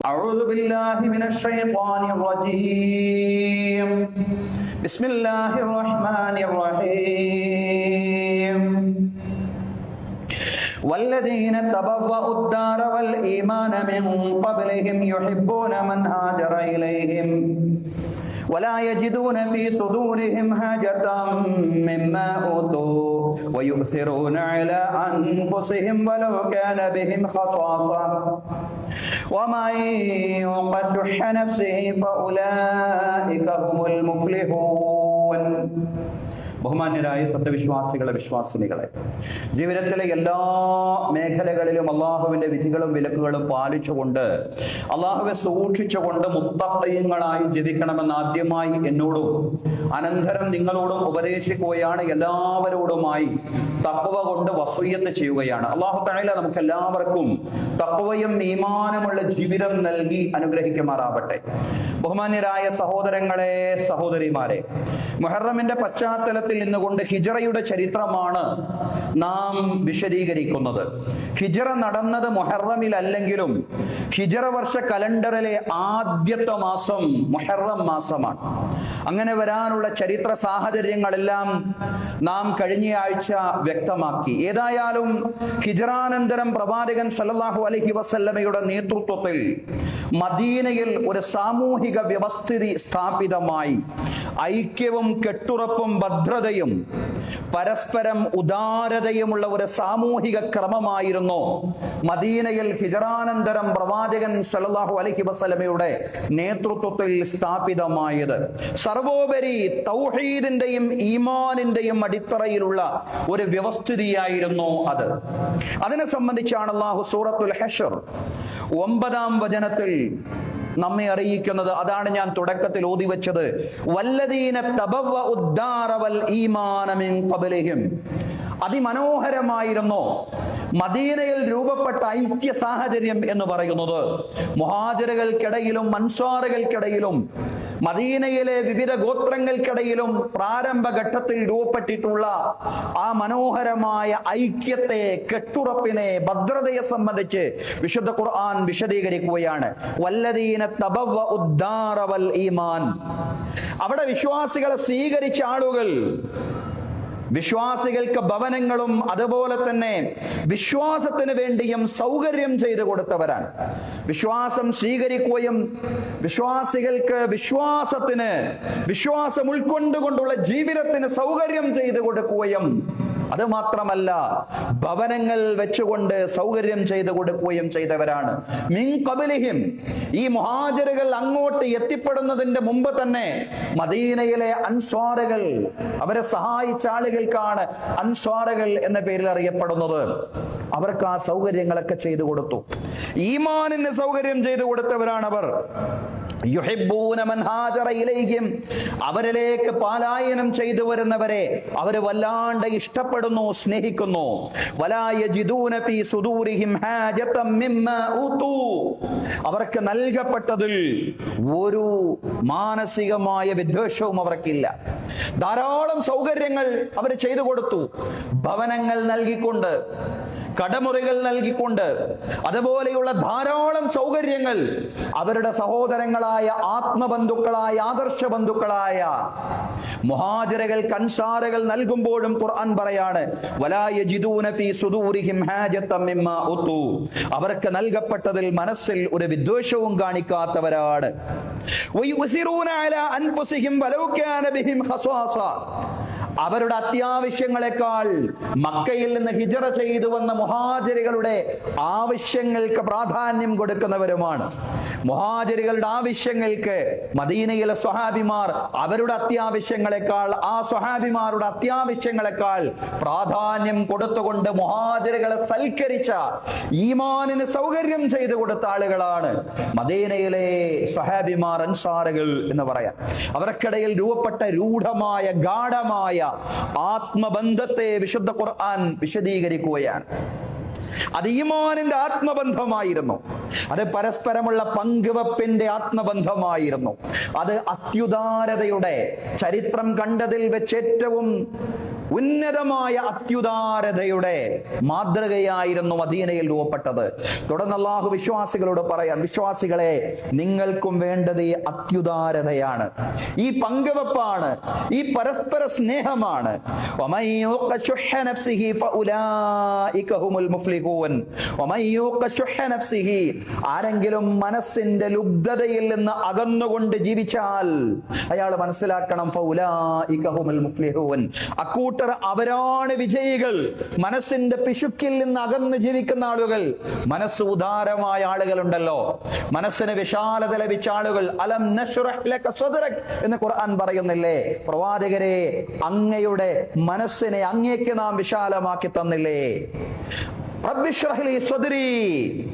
أعوذ بالله من الشيطان الرجيم بسم الله الرحمن الرحيم والذين تبوأوا الدار والإيمان من قبلهم يحبون من هاجر إليهم ولا يجدون في صدورهم حاجة مما أوتوا ويؤثرون على أنفسهم ولو كان بهم خصاصة ومن يوق شح نفسه فأولئك هم المفلحون. ബഹുമാന്യരായ സത്യവിശ്വാസികളെ, വിശ്വാസിനികളെ, ജീവിതത്തിലെ എല്ലാ മേഖലകളിലും അള്ളാഹുവിന്റെ വിധികളും വിലക്കുകളും പാലിച്ചുകൊണ്ട് അള്ളാഹുവെ സൂക്ഷിച്ചുകൊണ്ട് മുത്തഖീങ്ങളായി ജീവിക്കണമെന്ന് ആദ്യമായി എന്നോടും അനന്തരം നിങ്ങളോടും ഉപദേശിക്കുകയാണ്. എല്ലാവരോടുമായി തഖ്വ കൊണ്ട് വസിയ്യത്ത് ചെയ്യുകയാണ്. അല്ലാഹു തആല നമുക്ക് എല്ലാവർക്കും തഖ്വയും ഈമാനുമുള്ള ജീവിതം നൽകി അനുഗ്രഹിക്കുമാറാവട്ടെ. ബഹുമാന്യരായ സഹോദരങ്ങളെ, സഹോദരിമാരെ, മുഹറമിന്റെ പശ്ചാത്തലത്തിൽ നിന്നുകൊണ്ട് ഹിജ്റയുടെ ചരിത്രമാണ് നാം വിശദീകരിക്കുന്നത്. ഹിജ്റ നടന്നത് മുഹറമിലല്ലെങ്കിലും ഹിജ്റ വർഷ കലണ്ടറിലെ ആദ്യത്തെ മാസം മുഹറം മാസമാണ്. അങ്ങനെ വരാനുള്ള ചരിത്ര സാഹചര്യങ്ങളെല്ലാം നാം കഴിഞ്ഞ ആഴ്ച വ്യക്തമാക്കി. ഏതായാലും ഹിജ്റാനന്തരം പ്രവാചകൻ സല്ലല്ലാഹു അലൈഹി വസല്ലമയുടെ നേതൃത്വത്തിൽ മദീനയിൽ ഒരു സാമൂഹിക വ്യവസ്ഥിതി സ്ഥാപിതമായി. ഐക്യവും കെട്ടുറപ്പും ഭദ്രതയും പരസ്പരം ഉദാരതയുമുള്ള ഒരു സാമൂഹിക ക്രമമായിരുന്നു മദീനയിൽ ഹിജ്റാനന്തരം പ്രവാചകൻ സല്ലല്ലാഹു അലൈഹി വസല്ലമയുടെ നേതൃത്വത്തിൽ സ്ഥാപിതമായത്. സർവോപരി തൗഹീദിന്റെയും ഈമാനിന്റെയും അടിത്തറയിലുള്ള ഒരു വ്യവസ്ഥിതിയായിരുന്നു അത്. അതിനെ സംബന്ധിച്ചാണ് അല്ലാഹു സൂറത്തുൽ ഹശ്ർ 9-ാം വചനത്തിൽ നമ്മെ അറിയിക്കുന്നത്. അതാണ് ഞാൻ തുടക്കത്തിൽ ഓതി വെച്ചത്. വല്ലദീന തബവ്വഉദ് ദാര വൽ ഈമാന മിൻ ഖബ്ലിഹിം. അതിമനോഹരമായിരുന്നു മദീനയിൽ രൂപപ്പെട്ട ഐക്യ സാഹചര്യം എന്ന് പറയുന്നത്. മുഹാജിറുകൾക്കിടയിലും അൻസ്വാറുകൾക്കിടയിലും മദീനയിലെ വിവിധ ഗോത്രങ്ങൾക്കിടയിലും പ്രാരംഭഘട്ടത്തിൽ രൂപപ്പെട്ടിട്ടുള്ള ആ മനോഹരമായ ഐക്യത്തെ, കെട്ടുറപ്പിനെ, ഭദ്രതയെ സംബന്ധിച്ച് വിശുദ്ധ ഖുർആൻ വിശദീകരിക്കുകയാണ്. വല്ലദീന തബവ്വഉദ് ദാര വൽ ഈമാൻ. അവിടെ വിശ്വാസികളെ സ്വീകരിച്ച ആളുകൾ, വിശ്വാസികൾക്ക് ഭവനങ്ങളും അതുപോലെ തന്നെ വിശ്വാസത്തിന് വേണ്ടിയും സൗകര്യം ചെയ്തു കൊടുത്തവരാണ്. വിശ്വാസം സ്വീകരിക്കുകയും വിശ്വാസികൾക്ക് വിശ്വാസം ഉൾക്കൊണ്ടുകൊണ്ടുള്ള ജീവിതത്തിന് സൗകര്യം ചെയ്തു കൊടുക്കുകയും അത് മാത്രമല്ല ഭവനങ്ങൾ വെച്ചുകൊണ്ട് സൗകര്യം ചെയ്തു കൊടുക്കുകയും ചെയ്തവരാണ്. മിൻ ഖബ്ലിഹിം. ഈ മുഹാജിറുകൾ അങ്ങോട്ട് എത്തിപ്പെടുന്നതിന്റെ മുമ്പ് തന്നെ മദീനയിലെ അൻസ്വാറുകൾ, അവരെ സഹായിച്ച ആളുകൾക്കാണ് അൻസ്വാറുകൾ എന്ന പേരിൽ അറിയപ്പെടുന്നത്. അവർക്ക് ആ സൗകര്യങ്ങളൊക്കെ ചെയ്തു കൊടുത്തു. ഈമാനിന് സൗകര്യം ചെയ്തു കൊടുത്തവരാണ് അവർ. യുഹിബ്ബൂന മൻ ഹാജറ ഇലൈഹിം. അവരിലേക്ക് പലായനം ചെയ്തു വരുന്നവരെ അവർ വല്ലാണ്ട് ഇഷ്ടപ്പെടുന്നു, സ്നേഹിക്കുന്നു. വലാ യജിദൂന ഫീ സുദൂരിഹിം ഹാജതൻ മിമ്മാ ഊതു. അവർക്ക് നൽകപ്പെട്ടതിൽ ഒരു മാനസികമായ വിദ്വേഷവും അവർക്കില്ല. ധാരാളം സൗകര്യങ്ങൾ അവർ ചെയ്തു കൊടുത്തു. ഭവനങ്ങൾ നൽകിക്കൊണ്ട്, കടമുറികൾ നൽകിക്കൊണ്ട്, അതുപോലെയുള്ള ധാരാളം സൗകര്യങ്ങൾ അവരുടെ സഹോദരങ്ങളായ, ആത്മബന്ധുക്കളായ, ആദർശ ബന്ധുക്കളായ മുഹാജിറുകൾക്ക് അൻസാറുകൾ നൽകുമ്പോഴും ഖുർആൻ പറയാണ് വലാ യജിദൂന ഫീ സുദൂരിഹിം ഹാജതൻ മിമ്മാ ഉതു. അവർക്ക് നൽകപ്പെട്ടതിൽ മനസ്സിൽ ഒരു വിദ്വേഷവും കാണിക്കാത്തവരാണ്. വയുസിറൂന അലാ അൻഫുസിഹിം വലൗ കാന ബിഹിം ഖസാസ. അവരുടെ അത്യാവശ്യങ്ങളെക്കാൾ മക്കയിൽ നിന്ന് ഹിജ്റ ചെയ്തു വന്ന മുഹാജിറുകളുടെ ആവശ്യങ്ങൾക്ക് പ്രാധാന്യം കൊടുക്കുന്നവരുമാണ്. മുഹാജിറുകളുടെ ആവശ്യങ്ങൾക്ക് മദീനയിലെ സ്വഹാബിമാർ അവരുടെ അത്യാവശ്യങ്ങളെക്കാൾ, ആ സ്വഹാബിമാരുടെ അത്യാവശ്യങ്ങളെക്കാൾ പ്രാധാന്യം കൊടുത്തുകൊണ്ട് മുഹാജിറുകളെ സൽക്കരിച്ച, ഈമാനിന് സൗകര്യം ചെയ്തു കൊടുത്ത ആളുകളാണ് മദീനയിലെ സ്വഹാബിമാർ, അൻസാറുകൾ എന്ന് പറയാം. അവർക്കിടയിൽ രൂപപ്പെട്ട രൂഢമായ, ഗാഢമായ ആത്മബന്ധത്തെ വിശുദ്ധ ഖുർആൻ വിശദീകരിക്കുകയാണ്. അത് ഈമാനിന്റെ ആത്മബന്ധമായിരുന്നു. അത് പരസ്പരമുള്ള പങ്കുവെപ്പിന്റെ ആത്മബന്ധമായിരുന്നു. അത് അത്യുദാരതയുടെ, ചരിത്രം കണ്ടതിൽ വെച്ച് ഏറ്റവും ഉന്നതമായ അത്യുദാരതയുടെ മാതൃകയായിരുന്നു മദീനയിൽ രൂപപ്പെട്ടത്. തുടർന്ന് അല്ലാഹു വിശ്വാസികളോട് പറയാൻ, വിശ്വാസികളെ, നിങ്ങൾക്കും വേണ്ടത് ഈ അത്യുദാരതയാണ്, ഈ പങ്കുവെപ്പാണ്, ഈ പരസ്പര സ്നേഹമാണ്. ആരെങ്കിലും മനസ്സിന്റെ ലുബ്ധതയിൽ നിന്ന് അകന്നുകൊണ്ട് ജീവിച്ചാൽ അയാൾ മനസ്സിലാക്കണം, അക്കൂട്ടർ അവരാണ് വിജയികൾ. മനസ്സിന്റെ പിശുക്കിൽ നിന്ന് അകന്ന് ജീവിക്കുന്ന ആളുകൾ, മനസ്സ് ഉദാരമായ ആളുകളുണ്ടല്ലോ, മനസ്സിന് വിശാലത ലഭിച്ച ആളുകൾ. അലം നശ്റഹ് ലക സദ്റക് എന്ന് ഖുർആൻ പറയുന്നില്ലേ? പ്രവാചകരെ, അങ്ങയുടെ മനസ്സിനെ അങ്ങേക്ക് നാം വിശാലമാക്കി തന്നില്ലേ? റബ്ബിശ്റഹ് സ്വദ്രി,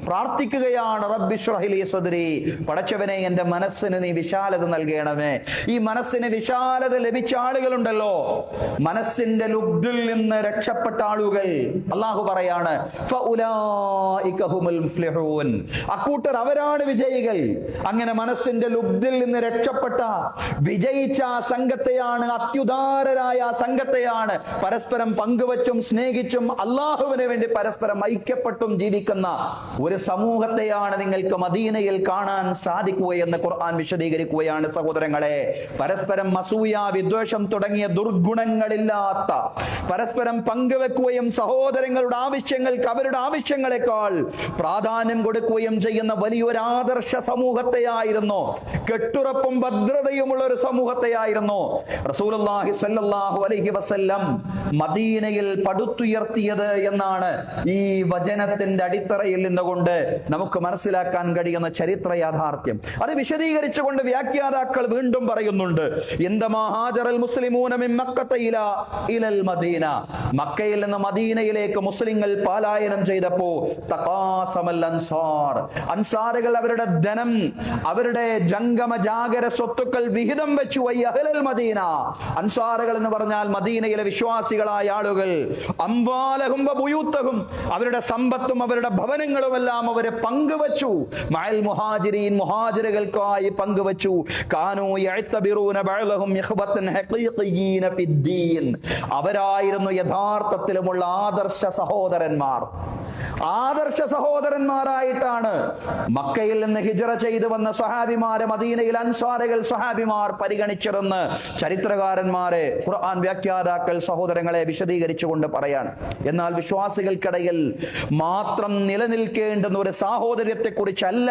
പ്രാർത്ഥിക്കുകയാണ്. റബ്ബിശ്റഹ് സ്വദ്രി, പടച്ചവനെ എന്റെ മനസ്സിന് നീ വിശാലത നൽകണമേ. ഈ മനസ്സിന് വിശാലത ലഭിച്ച ആളുകളുണ്ടല്ലോ, മനസ്സിന്റെ ലുബ്ധിൽ നിന്ന് രക്ഷപ്പെട്ട ആളുകൾ, അല്ലാഹു പറയാണ് ഫഉലൈക ഹുമുൽ മുഫ്ലിഹൂൻ, അക്കൂട്ടർ അവരാണ് വിജയികൾ. അങ്ങനെ മനസ്സിന്റെ ലുബ്ധിൽ നിന്ന് രക്ഷപ്പെട്ട വിജയിച്ച സംഘത്തെയാണ്, അത്യുദാരരായ സംഘത്തെയാണ്, പരസ്പരം പങ്കുവച്ചും സ്നേഹിച്ചും അല്ലാഹുവിന് വേണ്ടി പരസ്പരം ഐക്യപ്പെട്ടും ജീവിക്കുന്ന ഒരു സമൂഹത്തെയാണ് നിങ്ങൾക്ക് മദീനയിൽ കാണാൻ സാധിക്കുകയെന്ന് ഖുർആൻ വിശദീകരിക്കുകയാണ്. സഹോദരങ്ങളെ, പരസ്പരം അസൂയ, വിദ്വേഷം തുടങ്ങിയ ദുർഗുണങ്ങളില്ലാത്ത, പരസ്പരം പങ്കുവെക്കുകയും സഹോദരങ്ങളുടെ ആവശ്യങ്ങൾക്ക് അവരുടെ ആവശ്യങ്ങളെക്കാൾ പ്രാധാന്യം കൊടുക്കുകയും ചെയ്യുന്ന വലിയൊരു ആദർശ സമൂഹത്തെയായിരുന്നു, കെട്ടുറപ്പും ഭദ്രതയുമുള്ള ഒരു സമൂഹത്തെയായിരുന്നു റസൂലുള്ളാഹി സ്വല്ലല്ലാഹു അലൈഹി വസല്ലം മദീനയിൽ പടുത്തുയർത്തിയത് എന്നാണ് ഈ വചനത്തിന്റെ അടിത്തറയിൽ നിന്നുകൊണ്ട് നമുക്ക് മനസ്സിലാക്കാൻ കഴിയുന്ന ചരിത്ര യാഥാർത്ഥ്യം. അത് വിശദീകരിച്ചുകൊണ്ട് വ്യാഖ്യാതാക്കൾ വീണ്ടും പറയുന്നുണ്ട്, മക്കയിൽ നിന്ന് മദീനയിലേക്ക് മുസ്ലിങ്ങൾ പലായനം ചെയ്തപ്പോ അൻസാറുകൾ അവരുടെ ധനം, അവരുടെ ജംഗമ ജാഗര സ്വത്തുക്കൾ വിഹിതം വെച്ചു. മദീന, അൻസാറുകൾ എന്ന് പറഞ്ഞാൽ മദീനയിലെ വിശ്വാസികളായ ആളുകൾ, അംവാലഹും വബുയൂത്തഹും, അവരുടെ സമ്പത്തും അവരുടെ ഭവനങ്ങളുമെല്ലാം അവരെ പങ്കുവച്ചു. മഅൽ മുഹാജിരീൻ, മുഹാജിറുകൾക്കായി പങ്കുവച്ചു. കാനൂ യഅ്തബിറൂന ബഅലഹും ഇഖ്വതൻ ഹഖീഖിയീന ഫിദ്ദീൻ, അവരായിരുന്നു യഥാർത്ഥത്തിലുമുള്ള ആദർശ സഹോദരന്മാർ. ആദർശ സഹോദരന്മാരായിട്ടാണ് മക്കയിൽ നിന്ന് ഹിജ്റ ചെയ്തു വന്ന സ്വഹാബിമാരെ മദീനയിൽ അൻസാറുകൾ സ്വഹാബിമാർ പരിഗണിച്ചതെന്ന് ചരിത്രകാരന്മാരെ, ഖുർആൻ വ്യാഖ്യാതാക്കൾ സഹോദരങ്ങളെ വിശദീകരിച്ചുകൊണ്ട് പറയാണ്. എന്നാൽ വിശ്വാസികൾക്കിടയിൽ മാത്രം നിലനിൽക്കേണ്ടുന്ന ഒരു സാഹോദര്യത്തെ കുറിച്ചല്ല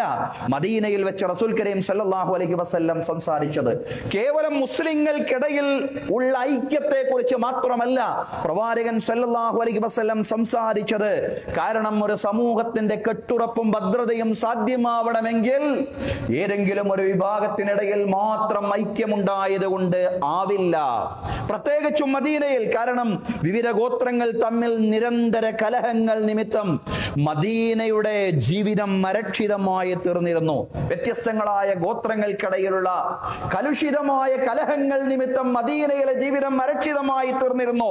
മദീനയിൽ വെച്ച് റസൂൽ കരീം സല്ലല്ലാഹു അലൈഹി വസല്ലം സംസാരിച്ചത്. കേവലം മുസ്ലിങ്ങൾക്കിടയിൽ ഉള്ള ഐക്യത്തെ കുറിച്ച് മാത്രമല്ല പ്രവാചകൻ സല്ലല്ലാഹു അലൈഹി വസല്ലം സംസാരിച്ചത്. കാരണം ഒരു സമൂഹത്തിന്റെ കെട്ടുറപ്പും ഭദ്രതയും സാധ്യമാവണമെങ്കിൽ ഏതെങ്കിലും ഒരു വിഭാഗത്തിനിടയിൽ മാത്രം ഐക്യമുണ്ടായത് കൊണ്ട് ആവില്ല. പ്രത്യേകിച്ചും മദീനയിൽ. കാരണം വിവിധ ഗോത്രങ്ങൾ തമ്മിൽ നിരന്തര കലഹങ്ങൾ നിമിത്തം മദീനയുടെ ജീവിതം അരക്ഷിതമായി തീർന്നിരുന്നു. വ്യത്യസ്തങ്ങളായ ഗോത്രങ്ങൾക്കിടയിലുള്ള കലുഷിതമായ കലഹങ്ങൾ നിമിത്തം മദീനയിലെ ജീവിതം അരക്ഷിതമായി തീർന്നിരുന്നു.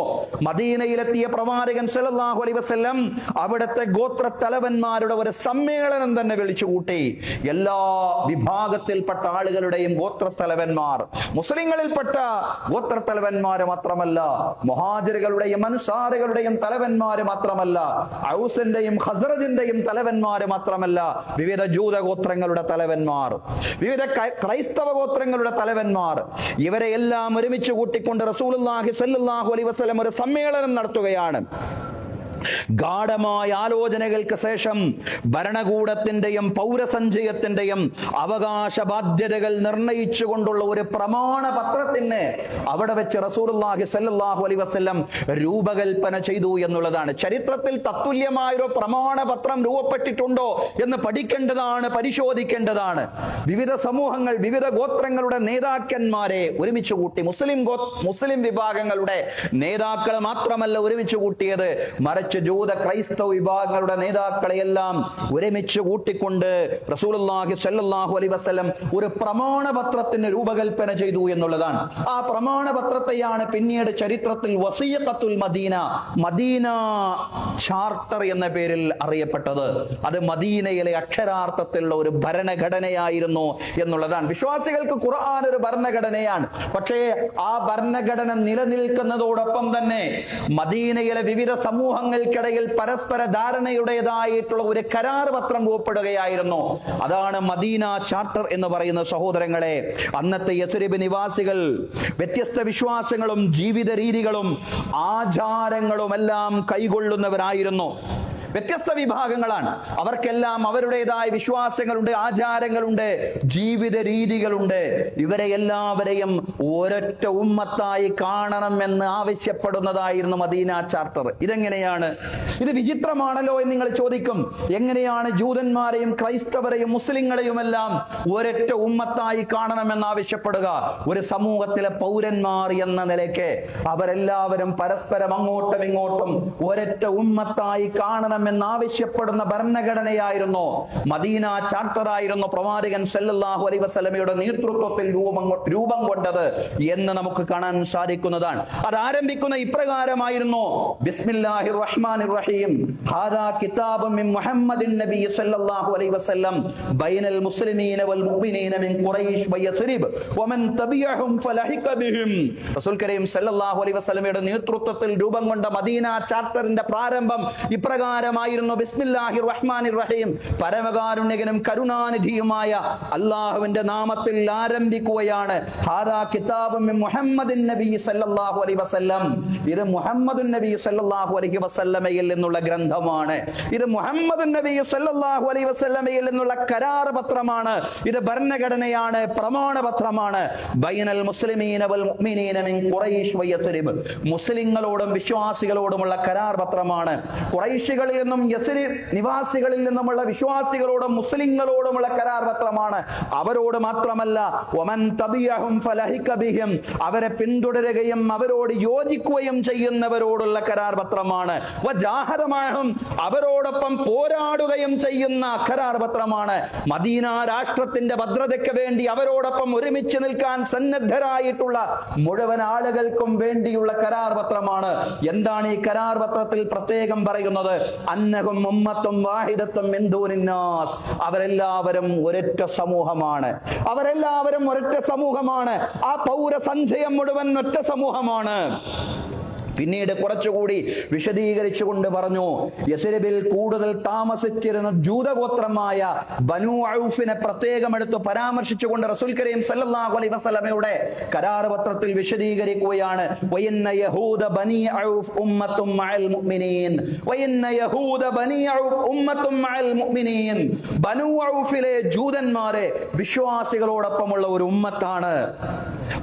മദീനയിലെത്തിയ പ്രവാചകൻ സല്ലല്ലാഹു അലൈഹി വസല്ലം അവിടുത്തെ ഗോത്ര തലവന്മാരുടെ ഒരു സമ്മേളനം തന്നെ വിളിച്ചുകൂട്ടി. എല്ലാ വിഭാഗത്തിൽപ്പെട്ട ആളുകളുടെയും ഗോത്ര തലവന്മാർ, മുസ്ലിങ്ങളിൽപ്പെട്ട ഗോത്ര തലവന്മാര് മാത്രമല്ല, മുഹാജിറുകളുടെയും അൻസാറുകളുടെയും തലവന്മാര് മാത്രമല്ല, ഔസിന്റെയും ഖസ്റജിന്റെയും തലവന്മാര് മാത്രമല്ല, വിവിധ ജൂത ഗോത്രങ്ങളുടെ തലവന്മാർ, വിവിധ ക്രൈസ്തവ ഗോത്രങ്ങളുടെ തലവന്മാർ, ഇവരെ എല്ലാം ഒരുമിച്ച് കൂട്ടിക്കൊണ്ട് റസൂലുള്ളാഹി സ്വല്ലല്ലാഹു അലൈഹി വസല്ലം ഒരു സമ്മേളനം നടത്തുകയാണ്. ഗാഢമായ ആലോചനകൾക്ക് ശേഷം ഭരണകൂടത്തിന്റെയും പൗരസഞ്ചയത്തിന്റെയും അവകാശ ബാധ്യതകൾ നിർണയിച്ചുകൊണ്ടുള്ള ഒരു പ്രമാണ പത്രത്തിന് അവിടെ വെച്ച് റസൂലുള്ളാഹി സ്വല്ലല്ലാഹു അലൈഹി വസല്ലം രൂപകൽപ്പന ചെയ്തു എന്നുള്ളതാണ്. ചരിത്രത്തിൽ തത്തുല്യമായൊരു പ്രമാണ പത്രം രൂപപ്പെട്ടിട്ടുണ്ടോ എന്ന് പഠിക്കേണ്ടതാണ്, പരിശോധിക്കേണ്ടതാണ്. വിവിധ സമൂഹങ്ങൾ, വിവിധ ഗോത്രങ്ങളുടെ നേതാക്കന്മാരെ ഒരുമിച്ച് കൂട്ടി. മുസ്ലിം വിഭാഗങ്ങളുടെ നേതാക്കൾ മാത്രമല്ല ഒരുമിച്ച് കൂട്ടിയത്, മറിച്ച് മറിച്ച് ജൂത ക്രൈസ്തവ വിഭാഗങ്ങളുടെ നേതാക്കളെയെല്ലാം ഒരുമിച്ച് കൂട്ടിക്കൊണ്ട് റസൂലുള്ളാഹി സ്വല്ലല്ലാഹു അലൈഹി വസല്ലം ഒരു പ്രമാണപത്രത്തിന് രൂപകൽപ്പന ചെയ്തു എന്നുള്ളതാണ്. ആ പ്രമാണപത്രത്തെയാണ് പിന്നീട് ചരിത്രത്തിൽ വസീഖത്തുൽ മദീന, മദീന ചാർട്ടർ എന്ന പേരിൽ അറിയപ്പെട്ടത്. അത് മദീനയിലെ അക്ഷരാർത്ഥത്തിലുള്ള ഒരു ഭരണഘടനയായിരുന്നു എന്നുള്ളതാണ്. വിശ്വാസികൾക്ക് ഖുർആൻ ഒരു ഭരണഘടനയാണ്. പക്ഷേ ആ ഭരണഘടന നിലനിൽക്കുന്നതോടൊപ്പം തന്നെ മദീനയിലെ വിവിധ സമൂഹങ്ങൾക്കിടയിൽ പരസ്പര ധാരണയുടേതായിട്ടുള്ള ഒരു കരാർ പത്രം രൂപപ്പെടുകയായിരുന്നു. അതാണ് മദീന ചാർട്ടർ എന്ന് പറയുന്ന സഹോദരങ്ങളെ. അന്നത്തെ യസ്രിബ് നിവാസികൾ വ്യത്യസ്ത വിശ്വാസങ്ങളും ജീവിത രീതികളും ആചാരങ്ങളും എല്ലാം കൈകൊള്ളുന്നവരായിരുന്നു. വ്യത്യസ്ത വിഭാഗങ്ങളാണ്. അവർക്കെല്ലാം അവരുടേതായ വിശ്വാസങ്ങളുണ്ട്, ആചാരങ്ങളുണ്ട്, ജീവിത രീതികളുണ്ട്. ഇവരെ എല്ലാവരെയും ഒരൊറ്റ ഉമ്മത്തായി കാണണമെന്ന് ആവശ്യപ്പെടുന്നതായിരുന്നു മദീന ചാർട്ടർ. ഇതെങ്ങനെയാണ്? ഇത് വിചിത്രമാണല്ലോ എന്ന് നിങ്ങൾ ചോദിക്കും. എങ്ങനെയാണ് ജൂതന്മാരെയും ക്രൈസ്തവരെയും മുസ്ലിങ്ങളെയും എല്ലാം ഒരൊറ്റ ഉമ്മത്തായി കാണണമെന്ന് ആവശ്യപ്പെടുക? ഒരു സമൂഹത്തിലെ പൗരന്മാർ എന്ന നിലയ്ക്ക് അവരെല്ലാവരും പരസ്പരം അങ്ങോട്ടും ഇങ്ങോട്ടും ഒരൊറ്റ ഉമ്മത്തായി കാണണം എന്നാവശ്യപ്പെടുന്ന ഭരണഘടനയായിരുന്നു മദീന ചാർട്ടറായിരുന്നു പ്രവാചകൻ സല്ലല്ലാഹു അലൈഹി വസല്ലമയുടെ നേതൃത്വത്തിൽ രൂപം കൊണ്ടത് എന്ന് നമുക്ക് കാണാൻ സാധിക്കുന്നതാണ്. അത് ആരംഭിക്കുന്ന ഇപ്രകാരമായിരുന്നു: ബിസ്മില്ലാഹിർ റഹ്മാനിർ റഹീം ഹാദാ കിതാബും മിൻ മുഹമ്മദിൻ നബി സല്ലല്ലാഹു അലൈഹി വസല്ലം ബൈനൽ മുസ്ലിമീന വൽ മുഅ്മിനീന മിൻ ഖുറൈശ് വയസ്രിബ് വമൻ തബിഅഹും ഫലഹിക ബിഹിം. റസൂൽ കരീം സല്ലല്ലാഹു അലൈഹി വസല്ലമയുടെ നേതൃത്വത്തിൽ രൂപം കൊണ്ട മദീന ചാർട്ടറിന്റെ പ്രാരംഭം ഇപ്രകാരം ബിസ്മില്ലാഹിർ റഹ്മാനിർ റഹീം, പരമകാരുണ്യകനും കരുണാനിധിയുമായ അല്ലാഹുവിന്റെ നാമത്തിൽ ആരംഭിക്കുകയാണ്. ഹാദാ കിതാബും മിൻ മുഹമ്മദിൻ നബി സല്ലല്ലാഹു അലൈഹി വസല്ലം. ഇത് മുഹമ്മദുൻ നബി സല്ലല്ലാഹു അലൈഹി വസല്ലമയിൽ നിന്നുള്ള ഗ്രന്ഥമാണ്. ഇത് മുഹമ്മദുൻ നബി സല്ലല്ലാഹു അലൈഹി വസല്ലമയിൽ നിന്നുള്ള കരാർ പത്രമാണ്. ഇത് ഭരണഘടനയാണ്, പ്രമാണപത്രമാണ്. ബൈനൽ മുസ്ലിമീന വൽ മുഅ്മിനീന മിൻ ഖുറൈശ് വയസ്രിബ്, മുസ്ലിങ്ങളോടും വിശ്വാസികളോടുമുള്ള കരാർ പത്രമാണ്. ഖുറൈശികളിൽ നിന്നും യസ്രിബ് നിവാസികളിൽ നിന്നുമുള്ള വിശ്വാസികളോടും മുസ്ലിങ്ങളോടുമുള്ള കരാർ പത്രമാണ്. അവരോട് മാത്രമല്ല, വമൻ തബിഅഹും ഫലഹിക ബിഹിം, അവരെ പിന്തുടരുകയും അവരോട് യോജിക്കുകയും ചെയ്യുന്നവരോടുള്ള കരാർ പത്രമാണ്. വജാഹദമഅഹും, അവരോടൊപ്പം പോരാടുകയും ചെയ്യുന്ന കരാർ പത്രമാണ്. മദീന രാഷ്ട്രത്തിന്റെ ഭദ്രതയ്ക്ക് വേണ്ടി അവരോടൊപ്പം ഒരുമിച്ച് നിൽക്കാൻ സന്നദ്ധരായിട്ടുള്ള മുഴുവൻ ആളുകൾക്കും വേണ്ടിയുള്ള കരാർ പത്രമാണ്. എന്താണ് ഈ കരാർ പത്രത്തിൽ പ്രത്യേകം പറയുന്നത്? അന്നഹും ഉമ്മത്തും വാഹിദത്തും മിൻ ദൂനിന്നാസ്, അവരെല്ലാവരും ഒരൊറ്റ സമൂഹമാണ്. അവരെല്ലാവരും ഒരൊറ്റ സമൂഹമാണ്. ആ പൗരസഞ്ചയം മുഴുവൻ ഒറ്റ സമൂഹമാണ്. പിന്നീട് കുറച്ചുകൂടി വിശദീകരിച്ചുകൊണ്ട് പറഞ്ഞു, യസ്രിബിൽ കൂടുതൽ താമസിച്ചിരുന്ന ജൂതഗോത്രമായ ബനൂ ഔഫിനെ പ്രത്യേകം എടുത്ത് പരാമർശിച്ചുകൊണ്ട് റസൂൽ കരീം സല്ലല്ലാഹു അലൈഹി വസല്ലമയുടെ കരാർ പത്രത്തിൽ വിശദീകരിക്കുകയാണ്. വയന്ന യഹൂദ ബനി ഔഫ് ഉമ്മത്തും മഅൽ മുഅ്മിനീൻ, വയന്ന യഹൂദ ബനി ഔഫ് ഉമ്മത്തും മഅൽ മുഅ്മിനീൻ. ബനൂ ഔഫിലെ ജൂതന്മാരെ വിശ്വാസികളോടൊപ്പമുള്ള ഒരു ഉമ്മത്താണ്.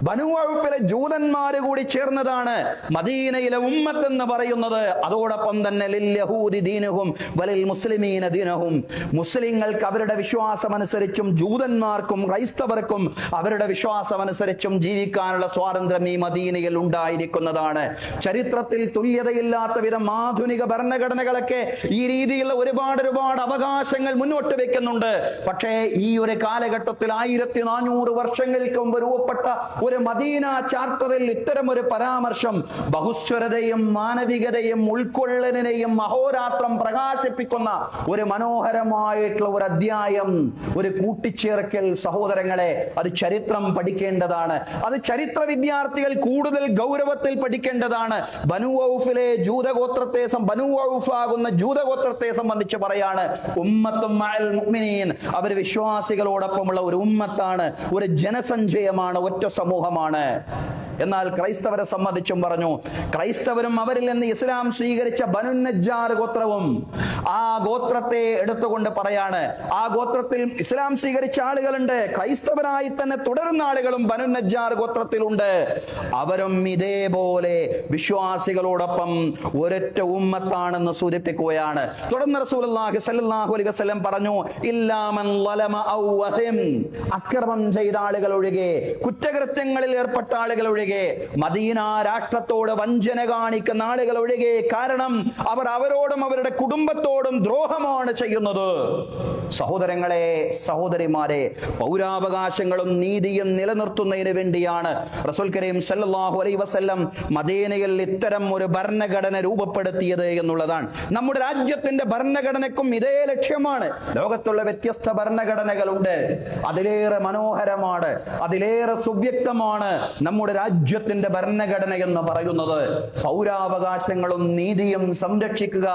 ബനൂ ഔഫിലെ ജൂതന്മാര് കൂടി ചേർന്നതാണ് മദീന ഉമ്മത്ത് എന്ന് പറയുന്നത്. അതോടൊപ്പം തന്നെ ലിൽ യഹൂദി ദീനുഹും വലിൽ മുസ്ലിമീന ദീനഹും, മുസ്ലിങ്ങൾക്ക് അവരുടെ വിശ്വാസം അനുസരിച്ചും ജൂതന്മാർക്കും ക്രൈസ്തവർക്കും അവരുടെ വിശ്വാസം അനുസരിച്ചും ജീവിക്കാനുള്ള സ്വാതന്ത്ര്യം ഈ മദീനയിൽ ഉണ്ടായിരിക്കുന്നതാണ്. ചരിത്രത്തിൽ തുല്യതയില്ലാത്ത വിധം ആധുനിക ഭരണഘടനകളൊക്കെ ഈ രീതിയിലുള്ള ഒരുപാട് അവകാശങ്ങൾ മുന്നോട്ട് വെക്കുന്നുണ്ട്. പക്ഷേ ഈ ഒരു കാലഘട്ടത്തിൽ 1400 വർഷങ്ങൾക്ക് മുമ്പ് രൂപപ്പെട്ട ഒരു മദീന ചാർട്ടറിൽ ഇത്തരം ഒരു പരാമർശം ബഹുസ്വരതയും മാനവികതയും ഉൾക്കൊള്ളലിനെയും അഹോരാത്രം പ്രകാശിപ്പിക്കുന്ന ഒരു മനോഹരമായിട്ടുള്ള ഒരു അധ്യായം, ഒരു കൂട്ടിച്ചേർക്കൽ സഹോദരങ്ങളെ, അത് ചരിത്രം പഠിക്കേണ്ടതാണ്. അത് ചരിത്ര വിദ്യാർത്ഥികൾ കൂടുതൽ ഗൗരവത്തിൽ പഠിക്കേണ്ടതാണ്. ബനൂ ഔഫിലെ ജൂതഗോത്രത്തെ ബനൂ ഔഫ് ആകുന്ന ജൂതഗോത്രത്തെ സംബന്ധിച്ച് പറയാണ് ഉമ്മത്തും മഅൽ മുഅ്മിനീൻ, അവർ വിശ്വാസികളോടൊപ്പമുള്ള ഒരു ഉമ്മത്താണ്, ഒരു ജനസഞ്ചയമാണ്, ഒറ്റ സമൂഹമാണ്. എന്നാൽ ക്രൈസ്തവരെ സംബന്ധിച്ചും പറഞ്ഞു, ക്രൈസ്തവരും അവരിൽ നിന്ന് ഇസ്ലാം സ്വീകരിച്ച ബനു നജ്ജാർ ഗോത്രവും ആ ഗോത്രത്തെ എടുത്തുകൊണ്ട് പറയാണ്, ആ ഗോത്രത്തിൽ ഇസ്ലാം സ്വീകരിച്ച ആളുകളുണ്ട്, ക്രൈസ്തവരായി തന്നെ തുടരുന്ന ആളുകളും ബനു നജ്ജാർ ഗോത്രത്തിലുണ്ട്. അവരും ഇതേപോലെ വിശ്വാസികളോടൊപ്പം ഒരൊറ്റ ഉമ്മത്താണെന്ന് സൂചിപ്പിക്കുകയാണ്. തുടർന്ന് റസൂലുള്ളാഹി സ്വല്ലല്ലാഹു അലൈഹി വസല്ലം പറഞ്ഞു, ഇല്ലാ മൻ ളലമ ഔ വഹിം, അക്രമം ചെയ്ത ആളുകൾ ഒഴികെ, കുറ്റകൃത്യങ്ങളിൽ ഏർപ്പെട്ട ആളുകൾ ഒഴികെ, ഒഴികെ, മദീന രാഷ്ട്രത്തോട് വഞ്ചന കാണിക്കുന്ന ആളുകൾ ഒഴികെ. കാരണം അവർ അവരോടും അവരുടെ കുടുംബത്തോടും ദ്രോഹമാണ് ചെയ്യുന്നത്. സഹോദരങ്ങളെ, സഹോദരിമാരെ, പൗരാവകാശങ്ങളും നീതിയും നിലനിർത്തുന്നതിന് വേണ്ടിയാണ് റസൂൽ കരീം സല്ലല്ലാഹു അലൈഹി വസല്ലം മദീനയിൽ ഇത്തരം ഒരു ഭരണഘടന രൂപപ്പെടുത്തിയത് എന്നുള്ളതാണ്. നമ്മുടെ രാജ്യത്തിന്റെ ഭരണഘടനയ്ക്കും ഇതേ ലക്ഷ്യമാണ്. ലോകത്തുള്ള വ്യത്യസ്ത ഭരണഘടനകളുണ്ട്. അതിലേറെ മനോഹരമാണ്, അതിലേറെ സുവ്യക്തമാണ് നമ്മുടെ രാജ്യത്തിന്റെ ഭരണഘടന എന്ന് പറയുന്നത്. പൗരാവകാശങ്ങളും നീതിയും സംരക്ഷിക്കുക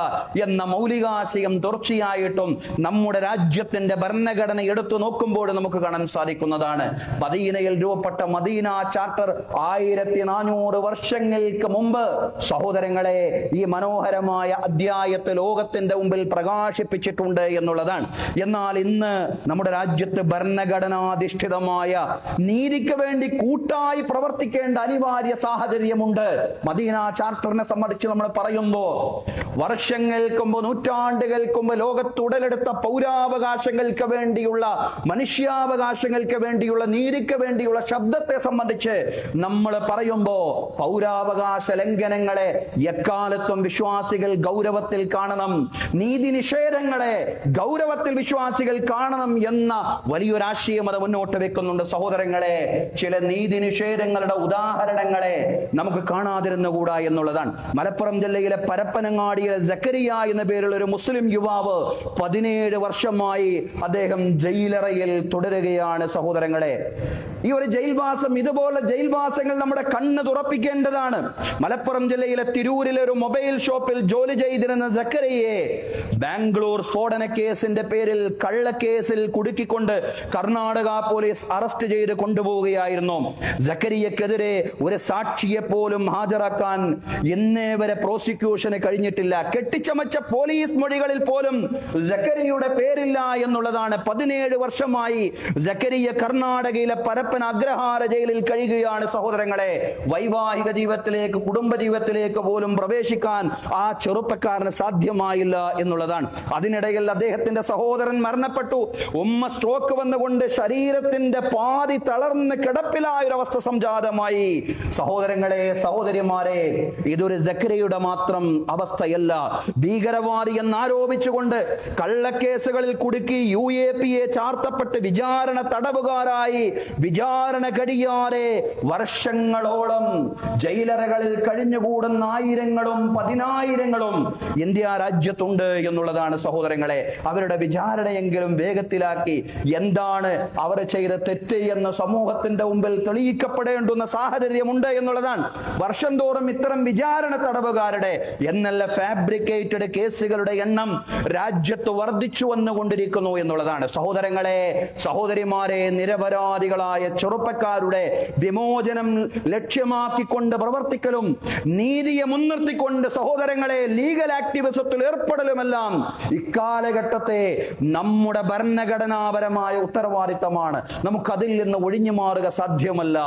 എന്ന മൗലികാശയം തീർച്ചയായിട്ടും നമ്മുടെ രാജ്യത്തിന്റെ ഭരണഘടന എടുത്തു നോക്കുമ്പോൾ നമുക്ക് കാണാൻ സാധിക്കുന്നതാണ്. മദീനയിൽ രൂപപ്പെട്ട മദീന ചാർട്ടർ 1400 വർഷങ്ങൾക്ക് മുമ്പ് സഹോദരങ്ങളെ ഈ മനോഹരമായ അധ്യായത്തെ ലോകത്തിന്റെ മുമ്പിൽ പ്രകാശിപ്പിച്ചിട്ടുണ്ട് എന്നുള്ളതാണ്. എന്നാൽ ഇന്ന് നമ്മുടെ രാജ്യത്ത് ഭരണഘടനാധിഷ്ഠിതമായ നീതിക്ക് വേണ്ടി കൂട്ടായി പ്രവർത്തിക്കേണ്ട അനിവാര്യ സാഹചര്യമുണ്ട്. മദീന ചാർട്ടറിനെ സംബന്ധിച്ച് നമ്മൾ പറയുമ്പോൾ വർഷങ്ങൾക്ക് മുമ്പ്, നൂറ്റാണ്ടുകൾക്ക് മുമ്പ് ലോകത്ത് ഉടലെടുത്ത പൗരാവകാശങ്ങൾക്ക് വേണ്ടിയുള്ള, മനുഷ്യാവകാശങ്ങൾക്ക് വേണ്ടിയുള്ള, നീതിക്ക് വേണ്ടിയുള്ള ശബ്ദത്തെ സംബന്ധിച്ച് നമ്മൾ പറയുമ്പോൾ പൗരാവകാശ ലംഘനങ്ങളെ എക്കാലത്തും വിശ്വാസികൾ ഗൗരവത്തിൽ കാണണം, നീതി നിഷേധങ്ങളെ ഗൗരവത്തിൽ വിശ്വാസികൾ കാണണം എന്ന വലിയൊരാശയം അത് മുന്നോട്ട് വെക്കുന്നുണ്ട്. സഹോദരങ്ങളെ, ചില നീതി നിഷേധങ്ങളുടെ ഉദാഹരണങ്ങളെ നമുക്ക് കാണാതിരുന്നുകൂടാ എന്നുള്ളതാണ്. മലപ്പുറം ജില്ലയിലെ പരപ്പനങ്ങാടിയിലെ സക്കരിയ എന്ന പേരുള്ള ഒരു മുസ്ലിം യുവാവ് 17 വർഷമായി അദ്ദേഹം ജയിലറയിൽ തുടരുകയാണ്. സഹോദരങ്ങളെ, ഈ ഒരു ജയിൽവാസം, ഇതുപോലെ ജയിൽവാസങ്ങൾ നമ്മുടെ കണ്ണ് തുറപ്പിക്കേണ്ടതാണ്. മലപ്പുറം ജില്ലയിലെ തിരൂരിലെ ഒരു മൊബൈൽ ഷോപ്പിൽ ജോലി ചെയ്തിരുന്ന സക്കരിയെ ബാംഗ്ലൂർ സ്ഫോടന കേസിന്റെ പേരിൽ കള്ളക്കേസിൽ കുടുക്കിക്കൊണ്ട് കർണാടക പോലീസ് അറസ്റ്റ് ചെയ്ത് കൊണ്ടുപോവുകയായിരുന്നു. സക്കരിയക്കെതിരെ ഒരു സാക്ഷിയെ പോലും ഹാജരാക്കാൻ ഇന്നേ വരെ പ്രോസിക്യൂഷന് കഴിഞ്ഞിട്ടില്ല. കെട്ടിച്ചമച്ച പോലീസ് മൊഴികളിൽ പോലും സക്കരിയയുടെ പേരില്ല എന്നുള്ളതാണ്. 17 വർഷമായി സക്കരിയ കർണാടകയിലെ പരപ്പന അഗ്രഹാര ജയിലിൽ കഴിയുകയാണ്. സഹോദരങ്ങളെ, വൈവാഹിക ജീവിതത്തിലേക്ക്, കുടുംബ ജീവിതത്തിലേക്ക് പോലും പ്രവേശിക്കാൻ ആ ചെറുപ്പക്കാരന് സാധ്യമായില്ല എന്നുള്ളതാണ്. അതിനിടയിൽ അദ്ദേഹത്തിന്റെ സഹോദരൻ മരണപ്പെട്ടു. ഉമ്മ സ്ട്രോക്ക് വന്നുകൊണ്ട് ശരീരത്തിന്റെ പാതി തളർന്ന് കിടപ്പിലായൊരവസ്ഥ സംജാതമായി. സഹോദരങ്ങളെ, സഹോദരിമാരെ, ഇതൊരു സക്കരിയയുടെ മാത്രം അവസ്ഥയല്ല. ഭീകരവാദി എന്നാരോപിച്ചുകൊണ്ട് കള്ളക്കേസുകളിൽ കുടുക്കി UAPA ചാർത്തപ്പെട്ട് വിചാരണ തടവുകാരായി വിചാരണ കഴിയാതെ വർഷങ്ങളോളം ജയിലറകളിൽ കഴിഞ്ഞുകൂടുന്ന ആയിരങ്ങളും പതിനായിരങ്ങളും ഇന്ത്യ രാജ്യത്തുണ്ട് എന്നുള്ളതാണ്. സഹോദരങ്ങളെ, അവരുടെ വിചാരണയെങ്കിലും വേഗത്തിലാക്കി എന്താണ് അവർ ചെയ്ത തെറ്റ് എന്ന് സമൂഹത്തിന്റെ മുമ്പിൽ തെളിയിക്കപ്പെടേണ്ടുന്ന സാഹചര്യമുണ്ട് എന്നുള്ളതാണ്. വർഷം തോറും ഇത്തരം വിചാരണ തടവുകാരുടെ എന്നല്ല ഫാബ്രിക്കേറ്റഡ് കേസുകളുടെ എണ്ണം രാജ്യത്ത് വർദ്ധിച്ചു വന്നുകൊണ്ടിരിക്കുന്നു എന്നുള്ളതാണ്. സഹോദരങ്ങളെ, സഹോദരിമാരെ, നിരപരാധികളായ ചെറുപ്പക്കാരുടെ വിമോചനം ലക്ഷ്യമാക്കിക്കൊണ്ട് പ്രവർത്തിക്കലും നീതിയെ മുൻനിർത്തിക്കൊണ്ട് സഹോദരങ്ങളെ ലീഗൽ ആക്ടിവിസത്തിൽ ഏർപ്പെടലുമെല്ലാം ഇക്കാലഘട്ടത്തെ നമ്മുടെ ഭരണഘടനാപരമായ ഉത്തരവാദിത്തമാണ്. നമുക്കതിൽ നിന്ന് ഒഴിഞ്ഞു മാറുക സാധ്യമല്ല.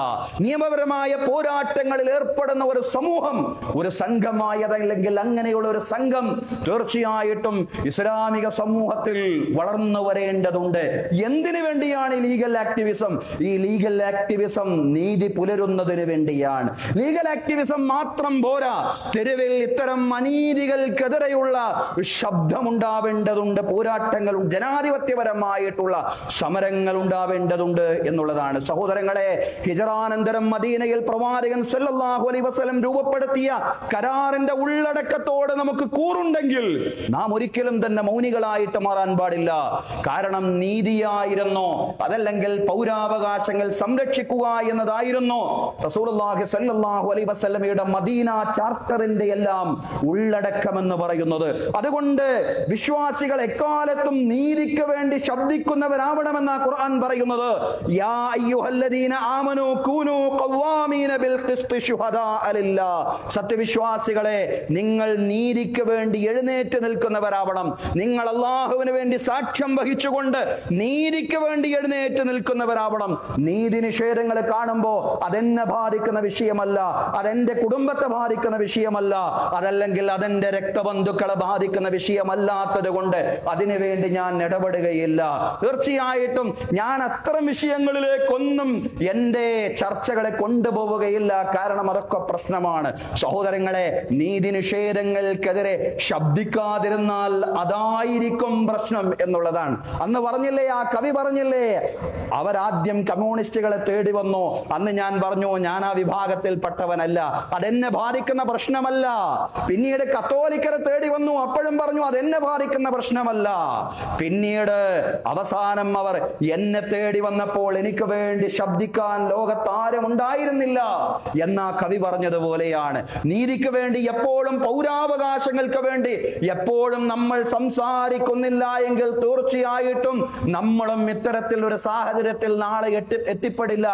നിയമപരമായ പോരാട്ടങ്ങളിൽ ഏർപ്പെടുന്ന ഒരു സമൂഹം, ഒരു സംഘമായതല്ലെങ്കിൽ അങ്ങനെയുള്ള ഒരു സംഘം തീർച്ചയായിട്ടും ഇസ്ലാമിക സമൂഹത്തിൽ വളർന്നു വരേണ്ടതുണ്ട്. എന്തിനു വേണ്ടിയാണ് ഈ ലീഗൽ ആക്ടിവിസം? ഈ ലീഗൽ ആക്ടിവിസം നീതി പുലരുന്നതിന് വേണ്ടിയാണ്. ലീഗൽ ആക്ടിവിസം മാത്രം പോരാ, തെരുവിൽ ഇത്തരം അനീതികൾക്കെതിരെയുള്ള ശബ്ദമുണ്ടാവേണ്ടതുണ്ട്, പോരാട്ടങ്ങൾ, ജനാധിപത്യപരമായിട്ടുള്ള സമരങ്ങൾ ഉണ്ടാവേണ്ടതുണ്ട് എന്നുള്ളതാണ്. സഹോദരങ്ങളെ, ഹിജറാനന്തരം മദീനയിൽ പ്രവാചകൻ സല്ലല്ലാഹു അലൈഹി വസല്ലം രൂപപ്പെടുത്തിയ കരാറിന്റെ ഉള്ളടക്കത്തോട് നമുക്ക് കൂറുണ്ടെങ്കിൽ നാം ഒരിക്കലും തന്നെ മൗനികളായിട്ട് മാറാൻ പാടില്ല. കാരണം നീതിയായിരുന്നു, അതല്ലെങ്കിൽ പൗരാവകാശങ്ങൾ സംരക്ഷിക്കുക എന്നതായിരുന്നു റസൂലുള്ളാഹി സ്വല്ലല്ലാഹു അലൈഹി വസല്ലമയുടെ മദീന ചാർട്ടറിന്റെ എല്ലാം ഉള്ളടക്കമെന്ന് പറയുന്നത്. അതുകൊണ്ട് വിശ്വാസികൾ എക്കാലത്തും നീതിക്ക് വേണ്ടി ശബ്ദിക്കുന്നവരാവണമെന്ന ഖുർആൻ പറയുന്നത്. യാ അയ്യുഹല്ലദീന ആമനൂ കൂനൂ ഖവാമീന ബിൽ ഖിസ്തി ശുഹദാഅ ലില്ലാഹ്. സത്യവിശ്വാസികളെ, നിങ്ങൾ നീതിക്ക് വേണ്ടി എഴുന്നേറ്റ് നിൽക്കുന്നവരാവണം. നിങ്ങൾ അല്ലാഹുവിന് വേണ്ടി സാക്ഷ്യം വഹിച്ചുകൊണ്ട് നീതിക്ക് വേണ്ടി എഴുന്നേറ്റ് നിൽക്കുന്നവരാവണം. നീതി നിഷേധങ്ങൾ കാണുമ്പോൾ അതെന്നെ ബാധിക്കുന്ന വിഷയമല്ല, അതെന്റെ കുടുംബത്തെ ബാധിക്കുന്ന വിഷയമല്ല, അതല്ലെങ്കിൽ അതെന്റെ രക്തബന്ധുക്കളെ ബാധിക്കുന്ന വിഷയമല്ലാത്തത് കൊണ്ട് അതിനുവേണ്ടി ഞാൻ ഇടപെടുകയില്ല. തീർച്ചയായിട്ടും ഞാൻ അത്തരം വിഷയങ്ങളിലേക്കൊന്നും എന്റെ ചർച്ചകളെ കൊണ്ടുപോവുകയില്ല. കാരണം അതൊക്കെ പ്രശ്നമാണ്. സഹോദരങ്ങളെ, നീതി നിഷേധങ്ങൾക്കെതിരെ ശബ്ദിക്കാതിരുന്നാൽ അതായിരിക്കും പ്രശ്നം എന്നുള്ളതാണ്. അന്ന് പറഞ്ഞില്ലേ, ആ കവി പറഞ്ഞില്ലേ, അവരാദ്യം കമ്മ്യൂണിസ്റ്റുകളെ തേടി വന്നു. അന്ന് ഞാൻ പറഞ്ഞു, ഞാൻ ആ വിഭാഗത്തിൽപ്പെട്ടവനല്ല, അതെന്നെ ബാധിക്കുന്ന പ്രശ്നമല്ല. പിന്നീട് കത്തോലിക്കരെ തേടി വന്നു, അപ്പോഴും പറഞ്ഞു അതെന്നെ ബാധിക്കുന്ന പ്രശ്നമല്ല. പിന്നീട് അവസാനം അവർ എന്നെ തേടി വന്നപ്പോൾ എനിക്ക് വേണ്ടി ശബ്ദിക്കാൻ ലോകത്താരും ഉണ്ടായിരുന്നില്ല എന്നാ കവി പറഞ്ഞതുപോലെയാണ്. നീതിക്ക് വേണ്ടി എപ്പോഴും, പൗരാവകാശങ്ങൾക്ക് വേണ്ടി എപ്പോഴും നമ്മൾ സംസാരിക്കുന്നില്ല എങ്കിൽ തീർച്ചയായിട്ടും നമ്മളും ഇത്തരത്തിൽ ഒരു സാഹചര്യത്തിൽ നാളെ എത്തിപ്പെടില്ല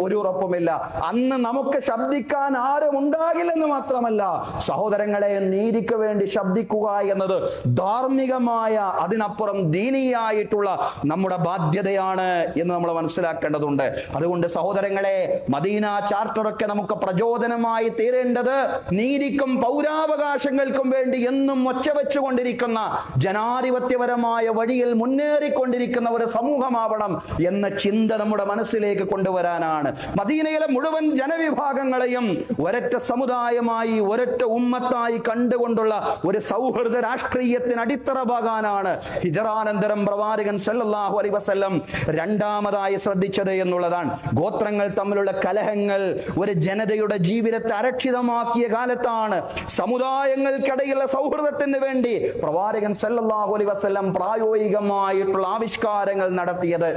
ഒരു ഉറപ്പുമില്ല. അന്ന് നമുക്ക് ശബ്ദിക്കാൻ ആരും ഉണ്ടാകില്ലെന്ന് മാത്രമല്ല സഹോദരങ്ങളെ, നീതിക്ക് വേണ്ടി ശബ്ദിക്കുക എന്നത് ധാർമ്മികമായ, അതിനപ്പുറം ദീനീയായിട്ടുള്ള നമ്മുടെ ബാധ്യതയാണ് എന്ന് നമ്മൾ മനസ്സിലാക്കേണ്ടതുണ്ട്. അതുകൊണ്ട് സഹോദരങ്ങളെ, മദീന ചാർട്ടറൊക്കെ നമുക്ക് പ്രചോദനമായി തീരേണ്ടത് നീതിക്കും പൗരാവകാശങ്ങൾക്കും വേണ്ടി എന്നും ഒച്ചവെച്ചുകൊണ്ടിരിക്കുന്ന, ജനാധിപത്യപരമായ വഴിയിൽ മുന്നേറിക്കൊണ്ടിരിക്കുന്ന ഒരു സമൂഹമാവണം എന്ന ചിന്ത നമ്മുടെ മനസ്സിലേക്ക് കൊണ്ടുവരാനാണ്. മദീനയിലെ മുഴുവൻ ജനവിഭാഗങ്ങളെയും ഒരൊറ്റ സമുദായമായി, ഒരൊറ്റ ഉമ്മത്തായി കണ്ടുകൊണ്ടുള്ള ഒരു സൗഹൃദ രാഷ്ട്രീയത്തിന് അടിത്തറ പാകാനാണ് ഹിജറാനന്തരം പ്രവാചകൻ സല്ലല്ലാഹു അലൈഹി വസല്ലം രണ്ടാമതായി ശ്രദ്ധിച്ചത് എന്നുള്ളതാണ്. ഗോത്രങ്ങൾ തമ്മിലുള്ള കലഹങ്ങൾ ഒരു ജനതയുടെ ജീവിതത്തെ അരക്ഷിതമാക്കിയ കാലത്താണ് സമുദായങ്ങൾക്കിടയിലുള്ള സൗഹൃദത്തിന് വേണ്ടി പ്രവാചകൻ സല്ലല്ലാഹു അലൈഹി വസല്ലം പ്രായോഗികമായിട്ടുള്ള ആവിഷ്കാരങ്ങൾ നടത്തിയത്.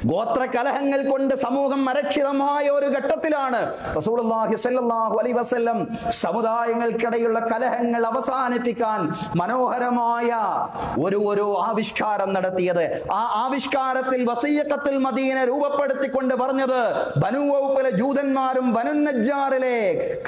ഗോത്ര കലഹങ്ങൾ കൊണ്ട് സമൂഹം അരക്ഷിതമായ ഒരു ഘട്ടത്തിലാണ് റസൂലുള്ളാഹി സ്വല്ലല്ലാഹു അലൈഹി വസല്ലം സമുദായങ്ങൾക്കിടയിലുള്ള കലഹങ്ങൾ അവസാനിപ്പിക്കാൻ മനോഹരമായ ഒരു ആവിഷ്കാരം നടത്തിയത്. ആ ആവിഷ്കാരത്തിൽ വസിയ്യത്തുൽ മദീന രൂപപ്പെടുത്തിക്കൊണ്ട് പറഞ്ഞത്, ബനൂ ഔഫിലെ ജൂതന്മാരും ബനു നജ്ജാറിലെ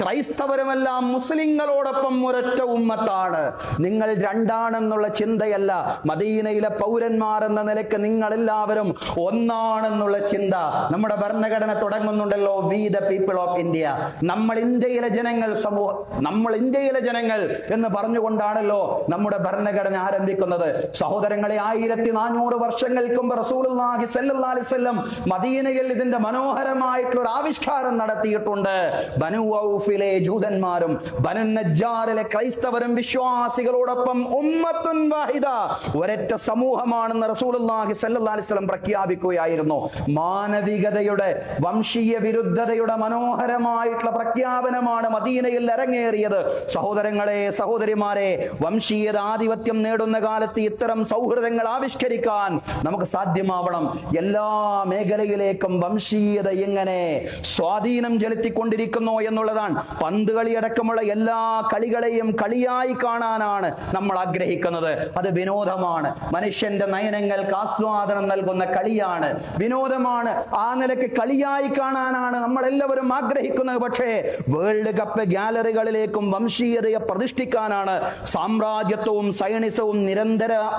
ക്രൈസ്തവരുമെല്ലാം മുസ്ലിങ്ങളോടൊപ്പം ഒരൊറ്റ ഉമ്മത്താണ്. നിങ്ങൾ രണ്ടാണെന്നുള്ള ചിന്തയല്ല, മദീനയിലെ പൗരന്മാർ എന്ന നിലയ്ക്ക് നിങ്ങളെല്ലാവരും ഒന്നാണെന്നുള്ള ചിന്ത. നമ്മുടെ ഭരണഘടന തുടങ്ങുന്നുണ്ടല്ലോ, we the people of India, നമ്മൾ ഇന്ത്യയിലെ ജനങ്ങൾ, നമ്മൾ ഇന്ത്യയിലെ ജനങ്ങൾ എന്ന് പറഞ്ഞുകൊണ്ടാണല്ലോ നമ്മുടെ ഭരണഘടന ആരംഭിക്കുന്നത്. സഹോദരങ്ങളെ, 1400 വർഷങ്ങൾക്ക് മുമ്പ് റസൂലുള്ളാഹി സ്വല്ലല്ലാഹു അലൈഹി വസല്ലം മദീനയിൽ ഇതിന്റെ മനോഹരമായിട്ടുള്ള ഒരു ആവിഷ്കാരം നടത്തിയിട്ടുണ്ട്. ബനൂ ഔഫിലെ ജൂതന്മാരും ബനു നജ്ജാറിലെ ക്രൈസ്തവരും വിശ്വാസികളോടൊപ്പം ഉമ്മത്തുൻ വാഹിദ, ഒരൊറ്റ സമൂഹമാണെന്ന് റസൂലുള്ളാഹി സ്വല്ലല്ലാഹു അലൈഹി വസല്ലം പ്രഖ്യാപിക്കുകയായിരുന്നു. മാനവികതയുടെ, വംശീയ വിരുദ്ധതയുടെ മനോഹരമായിട്ടുള്ള പ്രഖ്യാപനമാണ് മദീനയിൽ അരങ്ങേറിയത്. സഹോദരങ്ങളെ, സഹോദരിമാരെ, വംശീയത ആധിപത്യം നേടുന്ന കാലത്ത് ഇത്തരം സൗഹൃദങ്ങൾ ആവിഷ്കരിക്കാൻ നമുക്ക് സാധ്യമാവണം. എല്ലാ മേഖലയിലേക്കും വംശീയത എങ്ങനെ സ്വാധീനം ചെലുത്തിക്കൊണ്ടിരിക്കുന്നു എന്നുള്ളതാണ്. പന്ത് കളി അടക്കമുള്ള എല്ലാ കളികളെയും കളിയായി കാണാനാണ് നമ്മൾ ആഗ്രഹിക്കുന്നത്. അത് വിനോദമാണ്, മനുഷ്യന്റെ നയനങ്ങൾക്ക് ആസ്വാദനം നൽകുന്ന കളിയാണ്, വിനോദമാണ്. ആ നിലയ്ക്ക് കളിയായി കാണാനാണ് നമ്മൾ എല്ലാവരും ആഗ്രഹിക്കുന്നത്. പക്ഷേ വേൾഡ് കപ്പ് ഗാലറികളിലേക്കും വംശീയതയെ പ്രതിഷ്ഠിക്കാനാണ് സാമ്രാജ്യത്വവും സൈനിസവും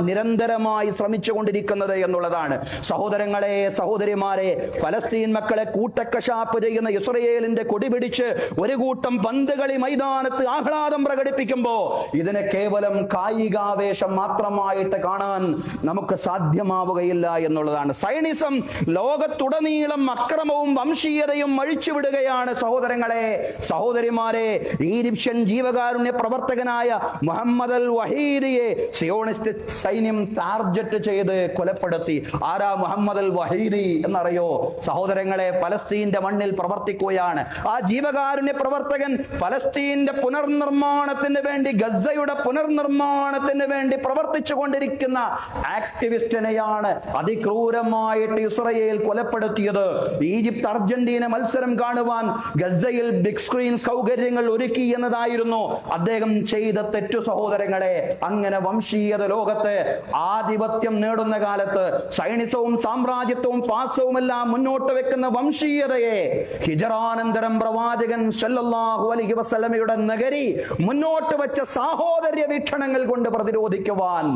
നിരന്തരമായി ശ്രമിച്ചുകൊണ്ടിരിക്കുന്നത് എന്നുള്ളതാണ്. സഹോദരങ്ങളെ, സഹോദരിമാരെ, ഫലസ്തീൻ മക്കളെ കൂട്ടക്കശാപ്പ് ചെയ്യുന്ന ഇസ്രയേലിന്റെ കൊടി പിടിച്ച് ഒരു കൂട്ടം പന്ത് കളി മൈതാനത്ത് ആഹ്ലാദം പ്രകടിപ്പിക്കുമ്പോൾ ഇതിനെ കേവലം കായികാവേശം മാത്രമായിട്ട് കാണാൻ നമുക്ക് സാധ്യമാവുകയില്ല എന്നുള്ളതാണ്. സൈനിസം ലോകത്തുടനീളം അക്രമവും വംശീയതയും അഴിച്ചുവിടുകയാണ്. സഹോദരങ്ങളെ, സഹോദരിമാരെ, ഈജിപ്ഷ്യൻ ജീവകാരുണ്യ പ്രവർത്തകനായ മുഹമ്മദ് അൽ വഹീദിയെ സിയോണിസ്റ്റ് സൈന്യം ടാർഗറ്റ് ചെയ്ത് കൊലപ്പെടുത്തി. ആരാ മുഹമ്മദ് അൽ വഹീദി എന്നറിയോ? സഹോദരങ്ങളെ, ഫലസ്തീന്റെ മണ്ണിൽ പ്രവർത്തിക്കുകയാണ്. ആ ജീവകാരുണ്യ പ്രവർത്തകൻ ഫലസ്തീന്റെ പുനർനിർമ്മാണത്തിന് വേണ്ടി, ഗസയുടെ പുനർനിർമ്മാണത്തിന് വേണ്ടി പ്രവർത്തിച്ചു കൊണ്ടിരിക്കുന്ന ആക്ടിവിസ്റ്റിനെയാണ് അതിക്രൂരമായിട്ട് ഇസ്രയേൽ കൊലപ്പെടുത്തിയത്. ഈജിപ്ത് അർജന്റീന മത്സരം കാണുവാൻ ഗസയിൽ ബിഗ് സ്ക്രീൻ സൗകര്യങ്ങൾ ഒരുക്കി എന്നതായിരുന്നു അദ്ദേഹം ചെയ്ത തെറ്റു. സഹോദരങ്ങളെ, അങ്ങനെ വംശീയത ലോകത്ത് ആധിപത്യം നേടുന്ന കാലത്ത് സൈനിസവും സാമ്രാജ്യത്വവും പാസവുമെല്ലാം മുന്നോട്ട് വെക്കുന്ന വംശീയതയെ ഹിജറാനന്തരം പ്രവാചകൻ സല്ലല്ലാഹു അലൈഹി വസല്ലമയുടെ നഗരി മുന്നോട്ട് വെച്ച സാഹോദര്യ വീക്ഷണങ്ങൾ കൊണ്ട് പ്രതിരോധിക്കുവാൻ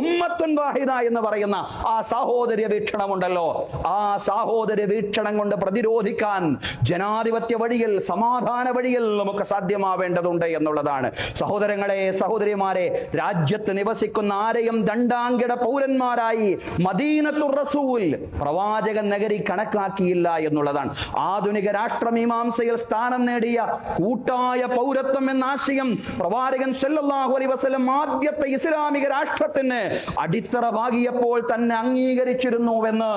ഉമ്മത്തുൻ വാഹിദ എന്ന് പറയുന്ന ആ സാഹോദര്യ വീക്ഷണമുണ്ടല്ലോ, ആ സാഹോദര്യ വീക്ഷണം കൊണ്ട് പ്രതിരോധിക്കാൻ ജനാധിപത്യ വഴിയിൽ, സമാധാന വഴിയിൽ നമുക്ക് സാധ്യമാവേണ്ടതുണ്ട് എന്നുള്ളതാണ്. സഹോദരങ്ങളെ, സഹോദരിമാരെ, രാജ്യത്ത് നിവസിക്കുന്ന ആരെയും ദണ്ഡാംഗിട പൗരന്മാരായി മദീനത്തുർ റസൂൽ പ്രവാചക നഗരി കണക്കാക്കിയില്ല എന്നുള്ളതാണ്. ആധുനിക രാഷ്ട്രമീമാംസയിൽ സ്ഥാനം നേടിയ കൂട്ടായ പൗരത്വം എന്ന ആശയം പ്രവാചകൻ സല്ലല്ലാഹു അലൈഹി വസല്ലം ആദ്യത്തെ ഇസ്ലാമിക രാഷ്ട്രത്തിന് അടിത്തറ പാകിയപ്പോൾ തന്നെ അംഗീകരിച്ചിരുന്നുവെന്ന്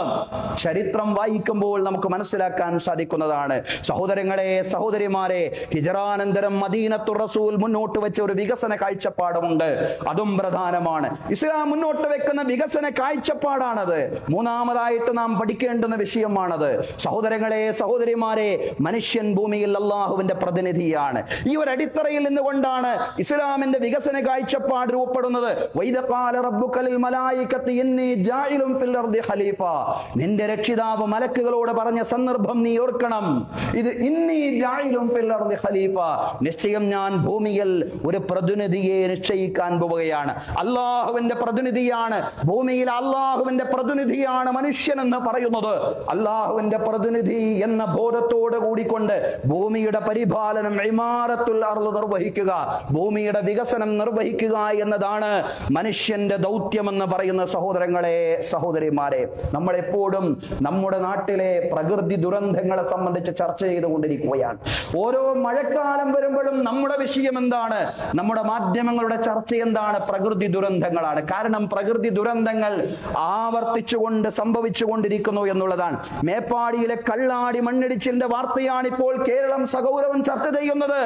ചരിത്രം വായിക്കുമ്പോൾ നമുക്ക് മനസ്സിലാക്കാൻ സാധിക്കുന്നതാണ്. സഹോദരങ്ങളെ, സഹോദരിമാരെ, ഹിജറാനന്തരം മദീനത്തുർ റസൂൽ മുന്നോട്ട് വെച്ച ഒരു വികസന കാഴ്ചപ്പാടുമുണ്ട്. അതും പ്രധാനമാണ്. ഇസ്ലാം മുന്നോട്ട് വെക്കുന്ന വികസന കാഴ്ചപ്പാടാണത്. മൂന്നാമതായിട്ട് നാം പഠിക്കേണ്ടുന്ന വിഷയമാണത്. സഹോദരങ്ങളെ, സഹോദരിമാരെ, മനുഷ്യൻ ഭൂമിയിൽ അള്ളാഹുവിന്റെ പ്രതിനിധിയാണ്. ഈ ഒരു അടിത്തറയിൽ നിന്നുകൊണ്ടാണ് ഇസ്ലാമിന്റെ വികസന കാഴ്ചപ്പാട് രൂപപ്പെടുന്നത്. നിന്റെ രക്ഷിതാവ് മലക്കുകളോട് പറഞ്ഞ സന്ദർഭം നീ ഓർക്കണം. ഇത് നിശ്ചയം ഞാൻ ഭൂമിയിൽ ഒരു പ്രതിനിധിയെ നിശ്ചയിക്കാൻ പോവുകയാണ്. അള്ളാഹുവിന്റെ പ്രതിനിധിയാണ് ഭൂമിയിൽ. അള്ളാഹുവിന്റെ പ്രതിനിധിയാണ് മനുഷ്യൻ എന്ന് പറയുന്നത്. അള്ളാഹുവിന്റെ പ്രതിനിധി എന്ന ബോധത്തോട് കൂടിക്കൊണ്ട് ഭൂമിയുടെ പരിപാലനം, ഇമാറത്തുൽ അർള് നിർവഹിക്കുക, ഭൂമിയുടെ വികസനം നിർവഹിക്കുക എന്നതാണ് മനുഷ്യന്റെ ദൗത്യമെന്ന് പറയുന്ന സഹോദരങ്ങളെ, സഹോദരിമാരെ, നമ്മളെപ്പോഴും നമ്മുടെ നാട്ടിലെ പ്രകൃതി ദുരന്തങ്ങളെ സംബന്ധിച്ച് ചർച്ച ചെയ്തുകൊണ്ടിരിക്കുകയാണ്. ഓരോ മഴക്കാലം വരുമ്പോഴും നമ്മുടെ വിഷയം എന്താണ്? നമ്മുടെ മാധ്യമങ്ങളുടെ ചർച്ച എന്താണ്? പ്രകൃതി ദുരന്തങ്ങളാണ്. കാരണം പ്രകൃതി ദുരന്തങ്ങൾ ആവർത്തിച്ചുകൊണ്ട് സംഭവിച്ചുകൊണ്ടിരിക്കുന്നു എന്നുള്ളതാണ്. മേപ്പാടിയിലെ കള്ളാടി മണ്ണിടിച്ചിലിന്റെ വാർത്തയാണ് ഇപ്പോൾ കേരളം സഗൗരവം ചർച്ച ചെയ്യുന്നത്.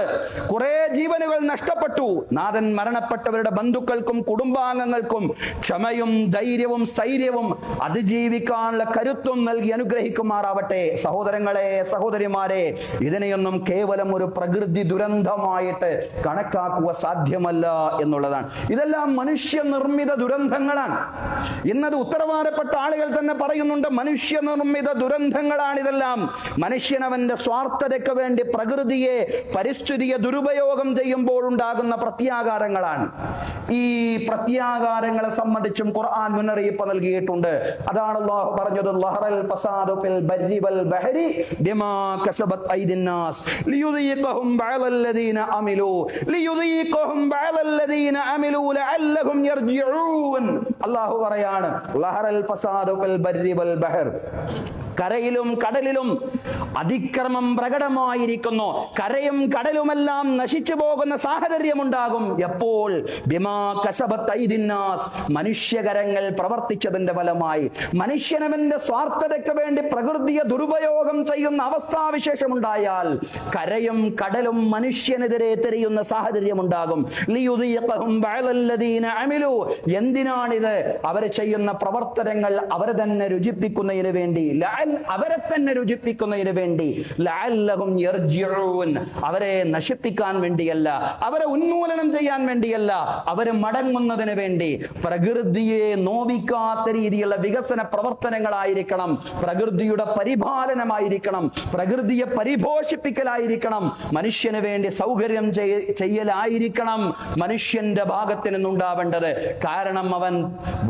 കുറെ ജീവനുകൾ നഷ്ടപ്പെട്ടു. നാഥൻ മരണപ്പെട്ടവരുടെ ബന്ധുക്കൾക്കും കുടുംബാംഗങ്ങൾക്കും ക്ഷമയും ധൈര്യവും സ്ഥൈര്യവും അതിജീവിക്കാനുള്ള കരുത്തും നൽകി അനുഗ്രഹിക്കുമാറാവട്ടെ. സഹോദരങ്ങളെ, സഹോദരിമാരെ, ഇതിനെയൊന്നും കേവലം ഒരു പ്രകൃതി ദുരന്തമായിട്ട് കണക്കാക്കുക സാധ്യമല്ല എന്നുള്ളതാണ്. ഇതെല്ലാം മനുഷ്യനിർമ്മിത ദുരന്തങ്ങളാണ്. ഇന്നത് ഉത്തരവാദപ്പെട്ട ആളുകൾ തന്നെ പറയുന്നുണ്ട്, മനുഷ്യനിർമ്മിത ദുരന്തങ്ങളാണ് ഇതെല്ലാം. മനുഷ്യനവന്റെ സ്വാർത്ഥതയ്ക്ക് വേണ്ടി പ്രകൃതിയെ, പരിസ്ഥിതിയെ ദുരുപയോഗം ചെയ്യുമ്പോൾ ഉണ്ടാകുന്ന പ്രത്യാഘാതങ്ങളാണ്. ഈ പ്രത്യാഘാതങ്ങളെ സംബന്ധിച്ചും ഖുർആൻ മുന്നറിയിപ്പ് നൽകിയിട്ടുണ്ട്. അതാണ് അല്ലാഹു പറഞ്ഞത്, ലഹറൽ ഫസാദു ഫിൽ ബർരി വൽ ബഹരി ബിമാ കസബത് ഐദിൻ നാസ് ലിയുദീഖഹും ബഅദല്ലദീന അമിലു ലഅല്ലഹും യർജിഊൻ. അല്ലാഹു പറയാണ്, ലഹറൽ ഫസാദു ഫിൽ ബർരി വൽ ബഹർ, കരയിലും കടലിലും അതിക്രമം പ്രകടമായിരിക്കുന്നു. കരയും കടലുമെല്ലാം നശിച്ചു പോകുന്ന സാഹചര്യമുണ്ടാകും. എപ്പോൾ? ബിമാ കസബത് ഐദിൻ നാസ്, മനുഷ്യകരങ്ങൾ പ്രവർത്തിച്ചതിന്റെ ഫലമായി. മനുഷ്യനവന്റെ സ്വാർത്ഥതയ്ക്ക് വേണ്ടി പ്രകൃതിയെ ദുരുപയോഗം ചെയ്യുന്ന അവസ്ഥാവിശേഷമുണ്ടായാൽ കരയും കടലും മനുഷ്യനെതിരെ തിരിയുന്ന സാഹചര്യമുണ്ടാകും. ലിയുദീഖഹും ബഅദല്ലദീന അമിലു, എന്തിനാണിത്? അവർ ചെയ്യുന്ന പ്രവർത്തനങ്ങൾ അവരെ തന്നെ രുചിപ്പിക്കുന്നതിന് വേണ്ടി, അവരെ തന്നെ രുചിപ്പിക്കുന്നതിന് വേണ്ടി, ലഅല്ലഹും യർജിഊൻ, അവരെ നശിപ്പിക്കാൻ വേണ്ടിയല്ല, അവരെ ഉന്മൂലനം ചെയ്യാൻ വേണ്ടിയല്ല, അവരെ മടങ്ങുന്നതിന് വേണ്ടി. പ്രകൃതിയെ നോവിക്കാത്ത രീതിയിലുള്ള വികസന പ്രവർത്തനങ്ങളായിരിക്കണം, പ്രകൃതിയുടെ പരിപാലനമായിരിക്കണം, പ്രകൃതിയെ പരിപോഷിപ്പിക്കലായിരിക്കണം, മനുഷ്യന് വേണ്ടി സൗകര്യം ചെയ്യലായിരിക്കണം മനുഷ്യന്റെ ഭാഗത്ത് നിന്നുണ്ടാവേണ്ടത്. കാരണം അവൻ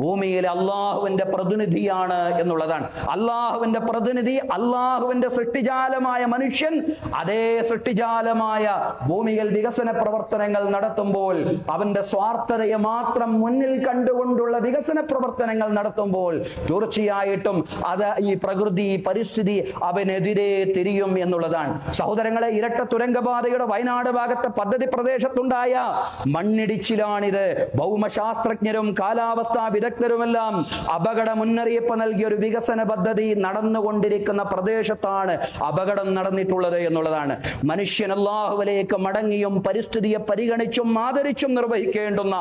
ഭൂമിയിലെ അള്ളാഹുവിന്റെ പ്രതിനിധിയാണ് എന്നുള്ളതാണ്. അള്ളാഹുവിന്റെ പ്രതിനിധി, അള്ളാഹുവിന്റെ സൃഷ്ടിജാലമായ മനുഷ്യൻ അതേ സൃഷ്ടിജാലമായ ഭൂമിയിൽ വികസന പ്രവർത്തനങ്ങൾ നടത്തുമ്പോൾ, അവന്റെ സ്വാർത്ഥതയെ മാത്രം മുന്നിൽ കണ്ടുകൊണ്ടുള്ള വികസന പ്രവർത്തനങ്ങൾ നടത്തുമ്പോൾ തീർച്ചയായിട്ടും അത് ഈ പ്രകൃതി, പരിസ്ഥിതി അവനെതിരെ തിരിയും എന്നുള്ളതാണ്. സഹോദരങ്ങളെ, ഇരട്ട തുരങ്കപാതയുടെ വയനാട് ഭാഗത്തെ പദ്ധതി പ്രദേശത്തുണ്ടായ മണ്ണിടിച്ചിലാണിത്. ഭൗമശാസ്ത്രജ്ഞരും കാലാവസ്ഥാ വിദഗ്ധരുമെല്ലാം അപകട മുന്നറിയിപ്പ് നൽകിയ ഒരു വികസന പദ്ധതി നടന്നുകൊണ്ടിരിക്കുന്ന പ്രദേശത്താണ് അപകടം നടന്നിട്ടുള്ളത് എന്നുള്ളതാണ്. മനുഷ്യൻ അല്ലാഹുവിലേക്ക് മടങ്ങിയും പരിസ്ഥിതിയെ പരിഗണിച്ചും ആദരിച്ചും നിർവഹിക്കേണ്ടുന്ന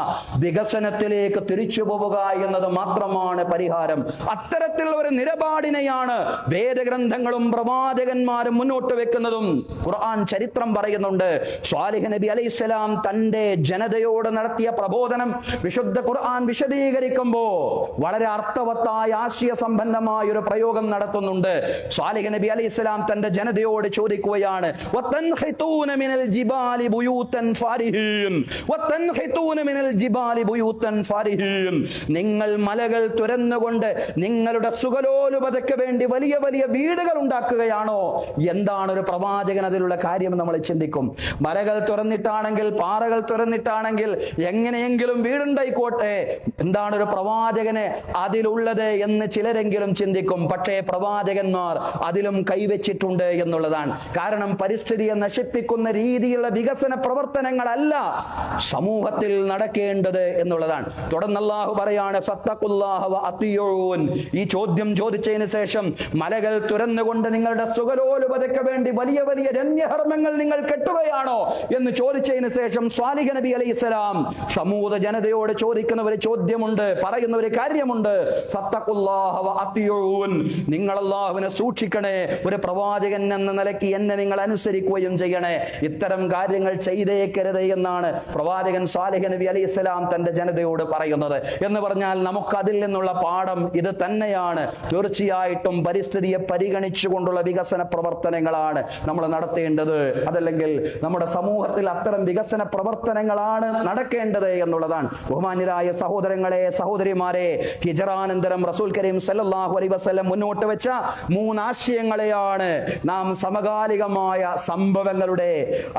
വികസനത്തിലേക്ക് തിരിച്ചു പോവുക എന്നത് മാത്രമാണ് പരിഹാരം. അത്തരത്തിലുള്ള ഒരു നിലപാടിനെയാണ് വേദഗ്രന്ഥങ്ങളും പ്രവാചകന്മാരും മുന്നോട്ട് വെക്കുന്നതും. ഖുർആൻ ചരിത്രം പറയുന്നുണ്ട്, സ്വാലിഹ് നബി അലൈഹിസ്സലാം തന്റെ ജനതയോട് നടത്തിയ പ്രബോധനം വിശുദ്ധ ഖുർആൻ വിശദീകരിക്കുമ്പോ വളരെ അർത്ഥവത്തായ ആശയസമ്പന്നമായ ഒരു പ്രയോഗം നടത്തുന്നുണ്ട്. സ്വാലിഹ് നബി അലൈഹിസ്സലാം തന്റെ ജനതയോട് ചോദിക്കുകയാണ്, വതൻഹിതൂന മിനൽ ജിബാലി ബുയൂതൻ ഫാരിഹീൻ, വതൻഹിതൂന മിനൽ ജിബാലി ബുയൂതൻ ഫാരിഹീൻ, നിങ്ങൾ മലകൾ തുരന്നുകൊണ്ട് നിങ്ങളുടെ സുഖലോലുപതയ്ക്ക് വേണ്ടി വലിയ വലിയ വീടുകൾ ഉണ്ടാക്കുകയാണോ? എന്താണ് ഒരു പ്രവാചകൻ അതിലുള്ള കാര്യം നമ്മൾ ചിന്തിക്കും. മലകൾ തുറന്നിട്ടാണെങ്കിൽ, പാറകൾ തുറന്നിട്ടാണെങ്കിൽ, എങ്ങനെയെങ്കിലും വീടുണ്ടായിക്കോട്ടെ, എന്താണ് ഒരു പ്രവാചകന് അതിലുള്ളത് എന്ന് ചിലരെങ്കിലും ചിന്തിക്കും. പക്ഷേ പ്രവാചകന്മാർ അതിലും കൈവച്ചിട്ടുണ്ട് എന്നുള്ളതാണ്. കാരണം പരിസ്ഥിതിയെ നശിപ്പിക്കുന്ന രീതിയിലുള്ള വികസന പ്രവർത്തനങ്ങളല്ല സമൂഹത്തിൽ നടക്കേണ്ടത് എന്നുള്ളതാണ്. തുടർന്ന് അല്ലാഹു പറയാണ്, ഫത്തഖുല്ലാഹ വ അത്തിയൂൻ. ഈ ചോദ്യം ചോദിച്ചതിന് ശേഷം മലകൾ തുറന്നുകൊണ്ട് നിങ്ങളുടെ സുഖലോലുപതയ്ക്ക് വേണ്ടി വലിയ വലിയ രമ്യഹർമ്മങ്ങൾ നിങ്ങൾ കെട്ടുകയാണോ എന്ന് ചോദിച്ചതിന് ശേഷം സ്വാലിഹ് നബി അലൈഹിസ്സലാം സമൂഹ ജനതയോട് ചോദിക്കുന്ന ഒരു ചോദ്യമുണ്ട്, പറയുന്ന ഒരു കാര്യമുണ്ട്. ഫത്തഖുല്ലാഹ വ അത്തിയൂൻ. നിങ്ങൾ അല്ലാഹുവിനെ സൂക്ഷിക്കണേ, ഒരു പ്രവാചകൻ എന്ന നിലയ്ക്ക് എന്നെ നിങ്ങൾ അനുസരിക്കുകയും ചെയ്യണേ, ഇത്തരം കാര്യങ്ങൾ ചെയ്തേക്കരുത് എന്നാണ് പ്രവാചകൻ സ്വാലിഹ് നബി അലൈഹിസ്സലാം തന്റെ ജനതയോട് പറയുന്നത്. എന്ന് പറഞ്ഞാൽ നമുക്ക് അതിൽ നിന്നുള്ള പാഠം ഇത് തന്നെയാണ്. തീർച്ചയായിട്ടും പരിസ്ഥിതിയെ പരിഗണിച്ചുകൊണ്ടുള്ള വികസന പ്രവർത്തനങ്ങളാണ് നമ്മൾ നടത്തേണ്ടത്. അതല്ലെങ്കിൽ നമ്മുടെ സമൂഹത്തിൽ അത്തരം വികസന പ്രവർത്തനങ്ങളാണ് നടക്കേണ്ടത് എന്നുള്ളതാണ്. ബഹുമാന്യരായ സഹോദരങ്ങളെ, സഹോദരിമാരെ, ഹിജറാനന്തരം റസൂൽ കരീം സല്ലല്ലാഹു അലൈഹി വസല്ലം മുന്നോട്ട് വെച്ച 3 ആശയങ്ങളെയാണ് നാം സമകാലികമായ സംഭവങ്ങളുടെ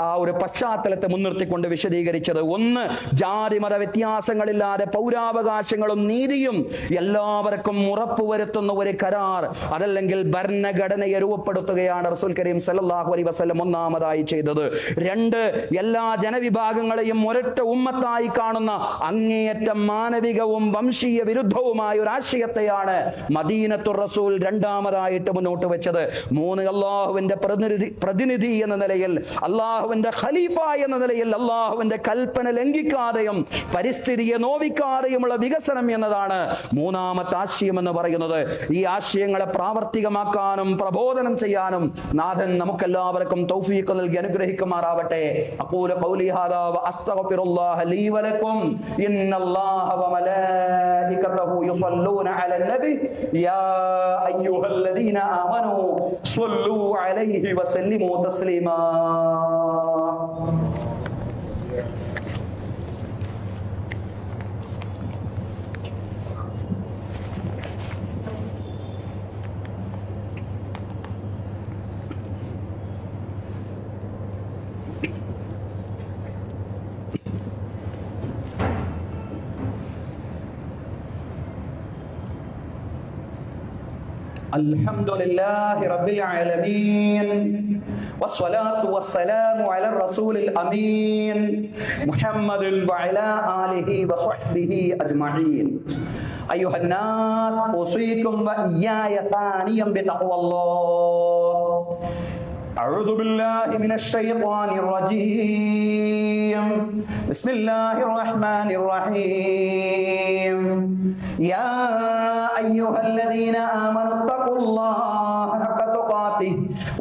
ആ ഒരു പശ്ചാത്തലത്തെ മുൻനിർത്തിക്കൊണ്ട് വിശദീകരിച്ചത്. ഒന്ന്, ജാതി മത വ്യത്യാസങ്ങളില്ലാതെ പൗരാവകാശങ്ങളും നീതിയും എല്ലാവർക്കും ഉറപ്പുവരുത്തുന്ന ഒരു കരാർ, അതല്ലെങ്കിൽ ഭരണഘടനയെ രൂപപ്പെടുത്തുകയാണ് റസൂൽ കരീം സല്ലല്ലാഹു അലൈഹി വസല്ലം ഒന്നാമതായി ചെയ്തത്. 2, എല്ലാ ജനവിഭാഗങ്ങളെയും ഒരൊറ്റ ഉമ്മത്തായി കാണുന്ന അങ്ങേയറ്റം മാനവികവും വംശീയ വിരുദ്ധവുമായ ഒരു ആശയത്തെയാണ് മദീനത്തുർ റസൂൽ രണ്ടാമതായിട്ട് മുന്നോട്ട് വെച്ചത്. 3, അള്ളാഹുവിന്റെ പ്രതിനിധി എന്ന നിലയിൽ, അള്ളാഹുവിന്റെ ഖലീഫ എന്ന നിലയിൽ അള്ളാഹുവിന്റെ കൽപ്പന ലംഘിക്കാതെയും പരിസ്ഥിതിയെ നോവിക്കാതെയുമുള്ള വികസനം എന്നതാണ് 3ാമത്തെ ആശയം എന്ന് പറയുന്നത്. ഈ ആശയങ്ങളെ പ്രാവർത്തികമാക്കാനും പ്രബോധനം ചെയ്യാനും നാഥൻ നമുക്കെല്ലാവർക്കും തൗഫീഖ് നൽകി അനുഗ്രഹിക്കുമാറാവട്ടെ. അഖൂലു ഖൗലി ഹാദാ വ അസ്തഗ്ഫിറുല്ലാഹ ലീ വലക്കും. ഇന്നല്ലാഹ വ മലായികതഹു യുസല്ലൂന അലൻ നബി യാ അയ്യുഹല്ലദീന ആമനൂ സ്വല്ലൂ അലൈഹി വസല്ലിമൂ തസ്ലീമാ. Alhamdulillahi Rabbil Alamin, wassalatu wassalamu ala rasulil amin Muhammadin wa ala alihi wa sahbihi ajma'in. Ayuhan nas, usikum wa iyaya thaniyan bi taqwallah. A'udhu billahi minash shaytanir rajim. Bismillahir rahmanir rahim. Ya ayyuhalladhina amanu taqullaha haqqa tuqatih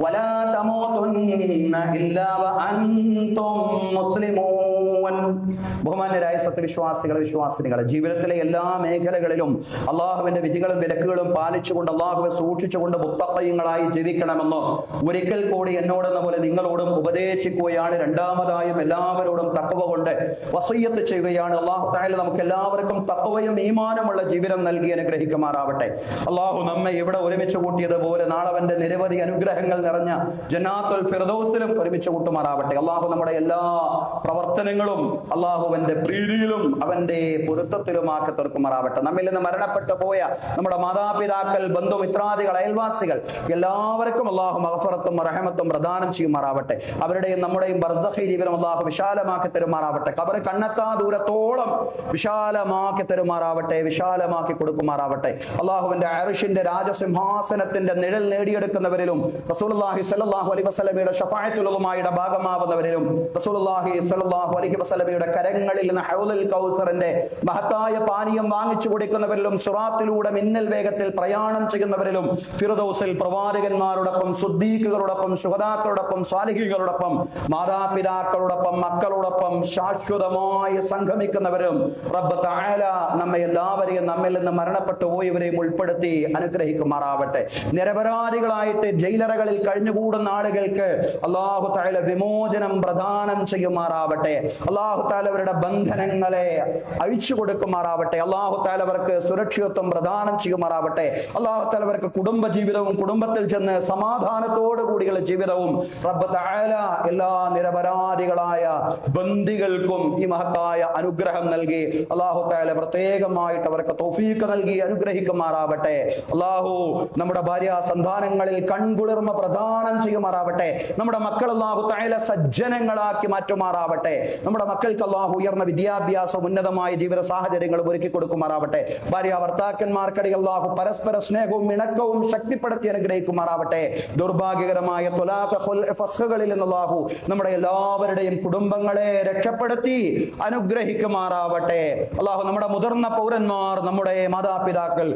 wa la tamutunna illa wa antum muslimun. ബഹുമാന്യരായ സത്യവിശ്വാസികളെ, വിശ്വാസിനികളെ, ജീവിതത്തിലെ എല്ലാ മേഖലകളിലും അള്ളാഹുവിന്റെ വിധികളും വിലക്കുകളും പാലിച്ചുകൊണ്ട് അള്ളാഹുവെ സൂക്ഷിച്ചുകൊണ്ട് മുത്തഖീങ്ങളായി ജീവിക്കണമെന്ന് ഒരിക്കൽ കൂടി എന്നോടെന്ന പോലെ നിങ്ങളോടും ഉപദേശിക്കുകയാണ്. രണ്ടാമതായും എല്ലാവരോടും തഖ്വ കൊണ്ട് വസിയ്യത്ത് ചെയ്യുകയാണ്. അള്ളാഹു തആല നമുക്ക് എല്ലാവർക്കും തഖ്വയും ഈമാനുമുള്ള ജീവിതം നൽകി അനുഗ്രഹിക്കുമാറാവട്ടെ. അള്ളാഹു നമ്മെ ഇവിടെ ഒരുമിച്ച് കൂട്ടിയതുപോലെ നാളെ അവന്റെ നിരവധി അനുഗ്രഹങ്ങൾ നിറഞ്ഞ ജന്നാത്തുൽ ഫിർദൗസിലും ഒരുമിച്ച് കൂട്ടുമാറാവട്ടെ. അള്ളാഹു നമ്മുടെ എല്ലാ പ്രവർത്തനങ്ങളും അള്ളാഹുവിന്റെ പ്രീതിയിലും അവന്റെ പൊരുത്തത്തിലുമാക്കി തീർക്കുമാറാവട്ടെ. നമ്മിൽ നിന്ന് മരണപ്പെട്ടു പോയ നമ്മുടെ മാതാപിതാക്കൾ, ബന്ധുമിത്രാദികൾ, അയൽവാസികൾ എല്ലാവർക്കും അള്ളാഹു മഗ്ഫിറത്തും റഹ്മത്തും പ്രദാനം ചെയ്യുമാറാവട്ടെ. അവരുടെയും നമ്മുടെയും ബർസഖി ജീവിതം അള്ളാഹു വിശാലമാക്കി തരുമാറാവട്ടെ. ഖബർ കണ്ണെത്താ ദൂരത്തോളം വിശാലമാക്കി തരുമാറാവട്ടെ, വിശാലമാക്കി കൊടുക്കുമാറാവട്ടെ. അള്ളാഹുവിന്റെ അർശിന്റെ രാജസിംഹാസനത്തിന്റെ നിഴൽ നേടിയെടുക്കുന്നവരിലും റസൂലുള്ളാഹി സ്വല്ലല്ലാഹു അലൈഹി വസല്ലമയുടെ ശഫാഅത്തുൽ ഉലമായുടെ ഭാഗമാവുന്നവരിലും റസൂലുള്ളാഹി സ്വല്ലല്ലാഹു അലൈഹി വസല്ലമയുടെ കരങ്ങളിൽ നിന്ന് ഹൗലുൽ കൗസറിന്റെ മഹത്തായ പാനീയം വാങ്ങിച്ചു കുടിക്കുന്നവരിലും സിറാത്തിലൂടെ മിന്നൽ വേഗത്തിൽ പ്രയാണം ചെയ്യുന്നവരിലും ഫിർദൗസിൽ പ്രവാചകന്മാരോടൊപ്പം, സുദ്ദീഖുകളോടൊപ്പം, ശുഹദാക്കളോടൊപ്പം, സ്വാലിഹീകളോടൊപ്പം, മാതാപിതാക്കളോടൊപ്പം, മക്കളോടൊപ്പം ശാശ്വതമായി സംഗമിക്കുന്നവരും റബ്ബ് തആല നമ്മെ എല്ലാവരെയും നമ്മിൽ നിന്ന് മരണപ്പെട്ടു പോയവരെയും ഉൾപ്പെടുത്തി അനുഗ്രഹിക്കുമാറാവട്ടെ. നിരപരാധികളായിട്ട് ജയിലറകളിൽ കഴിഞ്ഞുകൂടുന്ന ആളുകൾക്ക് അല്ലാഹു തആല വിമോചനം പ്രദാനം ചെയ്യുമാറാവട്ടെ. അല്ലാഹു തആല അവരുടെ അവരുടെ ബന്ധനങ്ങളെ അഴിച്ചു കൊടുക്കുമാറാവട്ടെ. അല്ലാഹു തആല അവർക്ക് സുരക്ഷിതത്വം പ്രദാനം ചെയ്യുമാറാവട്ടെ. അല്ലാഹു തആല അവർക്ക് കുടുംബ ജീവിതവും കുടുംബത്തിൽ ചെന്ന് സമാധാനത്തോടു കൂടിയുള്ള ജീവിതവും റബ്ബ് തആല എല്ലാ നിരപരാധികളായ ബന്ദികൾക്കും ഈ മഹത്തായ അനുഗ്രഹം നൽകി അല്ലാഹു തആല പ്രത്യേകമായിട്ട് അവർക്ക് തൗഫീഖ് നൽകി അനുഗ്രഹിക്കുമാറാവട്ടെ. അല്ലാഹു നമ്മുടെ ഭാര്യ സന്താനങ്ങളിൽ കൺകുളിർമ പ്രദാനം ചെയ്യുമാറാവട്ടെ. നമ്മുടെ മക്കൾ അല്ലാഹു തആല സജ്ജനങ്ങളാക്കി മാറ്റുമാറാവട്ടെ. നമ്മുടെ മക്കൾക്ക് അല്ലാഹു ഉയർന്ന വിദ്യാഭ്യാസവും ഉന്നതമായ ജീവിത സാഹചര്യങ്ങളും ഒരുക്കി കൊടുക്കുമാറാവട്ടെ. ഭാര്യ ഭർത്താക്കന്മാർക്കിടയിൽ അല്ലാഹു പരസ്പര സ്നേഹവും ഇണക്കവും ശക്തിപ്പെടുത്തി അനുഗ്രഹിക്കുമാറാവട്ടെ. ദൗർഭാഗ്യകരമായ ത്വലാഖ് ഫസ്ഖുകളിൽ നിന്ന് അല്ലാഹു നമ്മുടെ എല്ലാവരുടെയും കുടുംബങ്ങളെ രക്ഷപ്പെടുത്തി അനുഗ്രഹിക്കുമാറാവട്ടെ. അല്ലാഹു നമ്മുടെ മുതിർന്ന പൗരന്മാർ, നമ്മുടെ മാതാപിതാക്കൾ,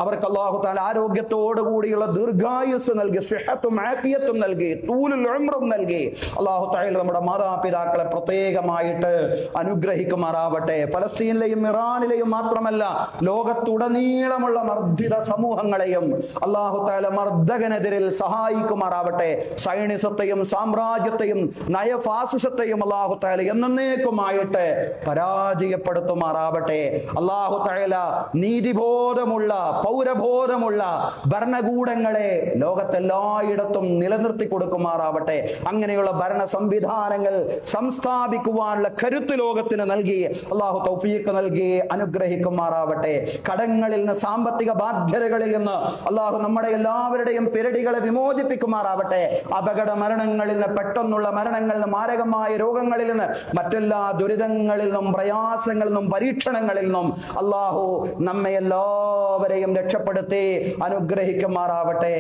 അവർക്ക് അല്ലാഹു തആല ആരോഗ്യത്തോടു കൂടിയുള്ള ദീർഘായുസ് നൽകി, സിഹത്തും ആഫിയത്തും നൽകി, തൂലുൽ ഉംറും നൽകി അല്ലാഹു തആല നമ്മുടെ മാതാപിതാക്കളെ പ്രത്യേകമായിട്ട് അനുഗ്രഹിക്കുമാറാവട്ടെ. ഫലസ്തീനിലെയും ഇറാനിലെയും മാത്രമല്ല ലോകത്തുടനീളമുള്ള മർദ്ദിത സമൂഹങ്ങളെയും അല്ലാഹു തആല മർദ്ദകനെതിരിൽ സഹായിക്കുമാറാവട്ടെ. സൈനിസത്തെയും സാമ്രാജ്യത്തെയും നയഫാസിസത്തെയും അല്ലാഹു തആല എന്നേക്കുമായിട്ട് പരാജയപ്പെടുത്തുമാറാവട്ടെ. അല്ലാഹു തആല നീതിബോധമുള്ള പൗരബോധമുള്ള ഭരണകൂടങ്ങളെ ലോകത്തെല്ലായിടത്തും നിലനിർത്തി കൊടുക്കുമാറാവട്ടെ. അങ്ങനെയുള്ള ഭരണ സംവിധാനങ്ങൾ സംസ്ഥാപിക്കുവാനുള്ള കരുത്ത് ലോകത്തിന് നൽകി അല്ലാഹു തൗഫീഖ് നൽകി അനുഗ്രഹിക്കുമാറാവട്ടെ. കടങ്ങളിൽ നിന്ന്, സാമ്പത്തിക ബാധ്യതകളിൽ നിന്ന് അല്ലാഹു നമ്മുടെ എല്ലാവരുടെയും പെരടികളെ വിമോചിപ്പിക്കുമാറാവട്ടെ. അപകട മരണങ്ങളിൽ നിന്ന്, പെട്ടെന്നുള്ള മരണങ്ങളിൽ നിന്ന്, മാരകമായ രോഗങ്ങളിൽ നിന്ന്, മറ്റെല്ലാ ദുരിതങ്ങളിൽ നിന്നും, പ്രയാസങ്ങളിൽ നിന്നും, പരീക്ഷണങ്ങളിൽ നിന്നും അല്ലാഹു നമ്മെ എല്ലാവരെയും രക്ഷപ്പെടുത്തി അനുഗ്രഹിക്കുമാറാവട്ടെ.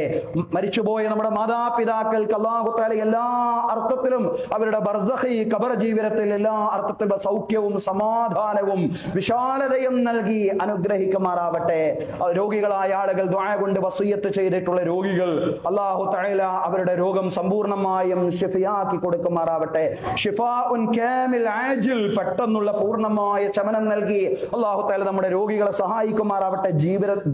മരിച്ചുപോയ നമ്മുടെ മാതാപിതാക്കൾക്ക് അല്ലാഹു തആല എല്ലാ അർത്ഥത്തിലും അവരുടെ ബർസഖി ഖബർ ജീവിതത്തിൽ എല്ലാ അർത്ഥത്തിലുള്ള സൗഖ്യവും സമാധാനവും വിശാലതയും നൽകി അനുഗ്രഹിക്കുമാറാവട്ടെ. രോഗികളായ ആളുകൾ, ദുആ കൊണ്ട് വസിയത്ത് ചെയ്തിട്ടുള്ള രോഗികൾ അല്ലാഹു തആല അവരുടെ രോഗം സമ്പൂർണ്ണമായും ശിഫയാക്കി കൊടുക്കുമാറാവട്ടെ. ശിഫാഉൻ കാമിൽ ആജിൽ, പെട്ടെന്നുള്ള പൂർണ്ണമായ ശമനം നൽകി അല്ലാഹു തആല നമ്മുടെ രോഗികളെ സഹായിക്കുമാറാവട്ടെ.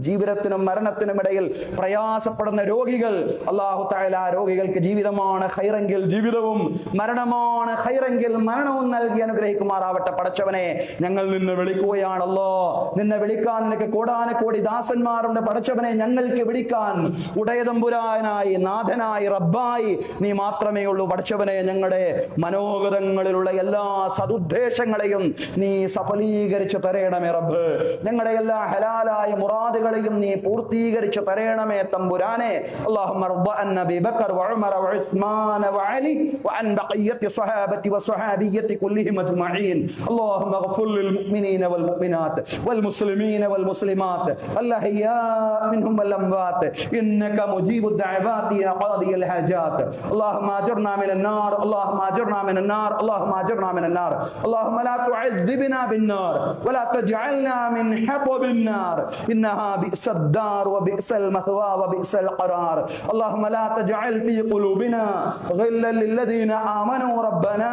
ജീവിതത്തിനും മരണത്തിനും ഇടയിൽ പ്രയാസപ്പെടുന്ന രോഗികൾ അല്ലാഹു തആല രോഗികൾക്ക് ജീവിതമാണ് ഖൈറെങ്കിൽ ജീവിതവും, മരണമാണ് ഖൈറെങ്കിൽ മരണവും നൽകി അനുഗ്രഹിക്കുമാറാവട്ടെ. പടച്ചവനെ, ഞങ്ങൾ നിന്നെ വിളിക്കുകയാണല്ലോ. നിന്നെ വിളിക്കാൻ നിനക്ക് കോടാനക്കോടി ദാസന്മാരുണ്ട്. പടച്ചവനെ, ഞങ്ങൾക്ക് വിളിക്കാൻ ഉടയതമ്പുരാനായി, നാഥനായി, റബ്ബായി നീ മാത്രമേ ഉള്ളൂ. പടച്ചവനെ, ഞങ്ങളുടെ മനോഗതങ്ങളിലുള്ള എല്ലാ സദുദ്ദേശങ്ങളെയും നീ സഫലീകരിച്ചു തരേണമേ റബ്ബ്. ഞങ്ങളുടെ എല്ലാ ഹലാലായ മുറാദുകളെയും നീ പൂർത്തീകരിച്ചു തരേണമേ തമ്പുരാനെ. اللهم ارض عن ابي بكر وعمر وعثمان وعلي وعن بقيه الصحابه والصحابيه كلهم اجمعين. اللهم اغفر للمؤمنين والمؤمنات والمسلمين والمسلمات الاحياء منهم والاموات انك مجيب الدعوات يا قاضي الحاجات. اللهم اجرنا من النار، اللهم اجرنا من النار، اللهم اجرنا من النار. اللهم لا تعذبنا بالنار ولا تجعلنا من حطب النار انها بئس الدار وبئس المثوى وبئس القرار. اللهم لا تجعل في قلوبنا غلا للذين آمنوا ربنا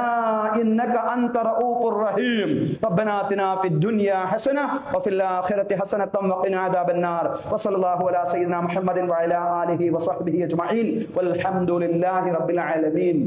إنك أنت رؤوف رحيم. ربنا آتنا في الدنيا حسنة وفي الآخرة حسنة وقنا عذاب النار. وصلى الله على سيدنا محمد وعلى آله وصحبه أجمعين والحمد لله رب العالمين.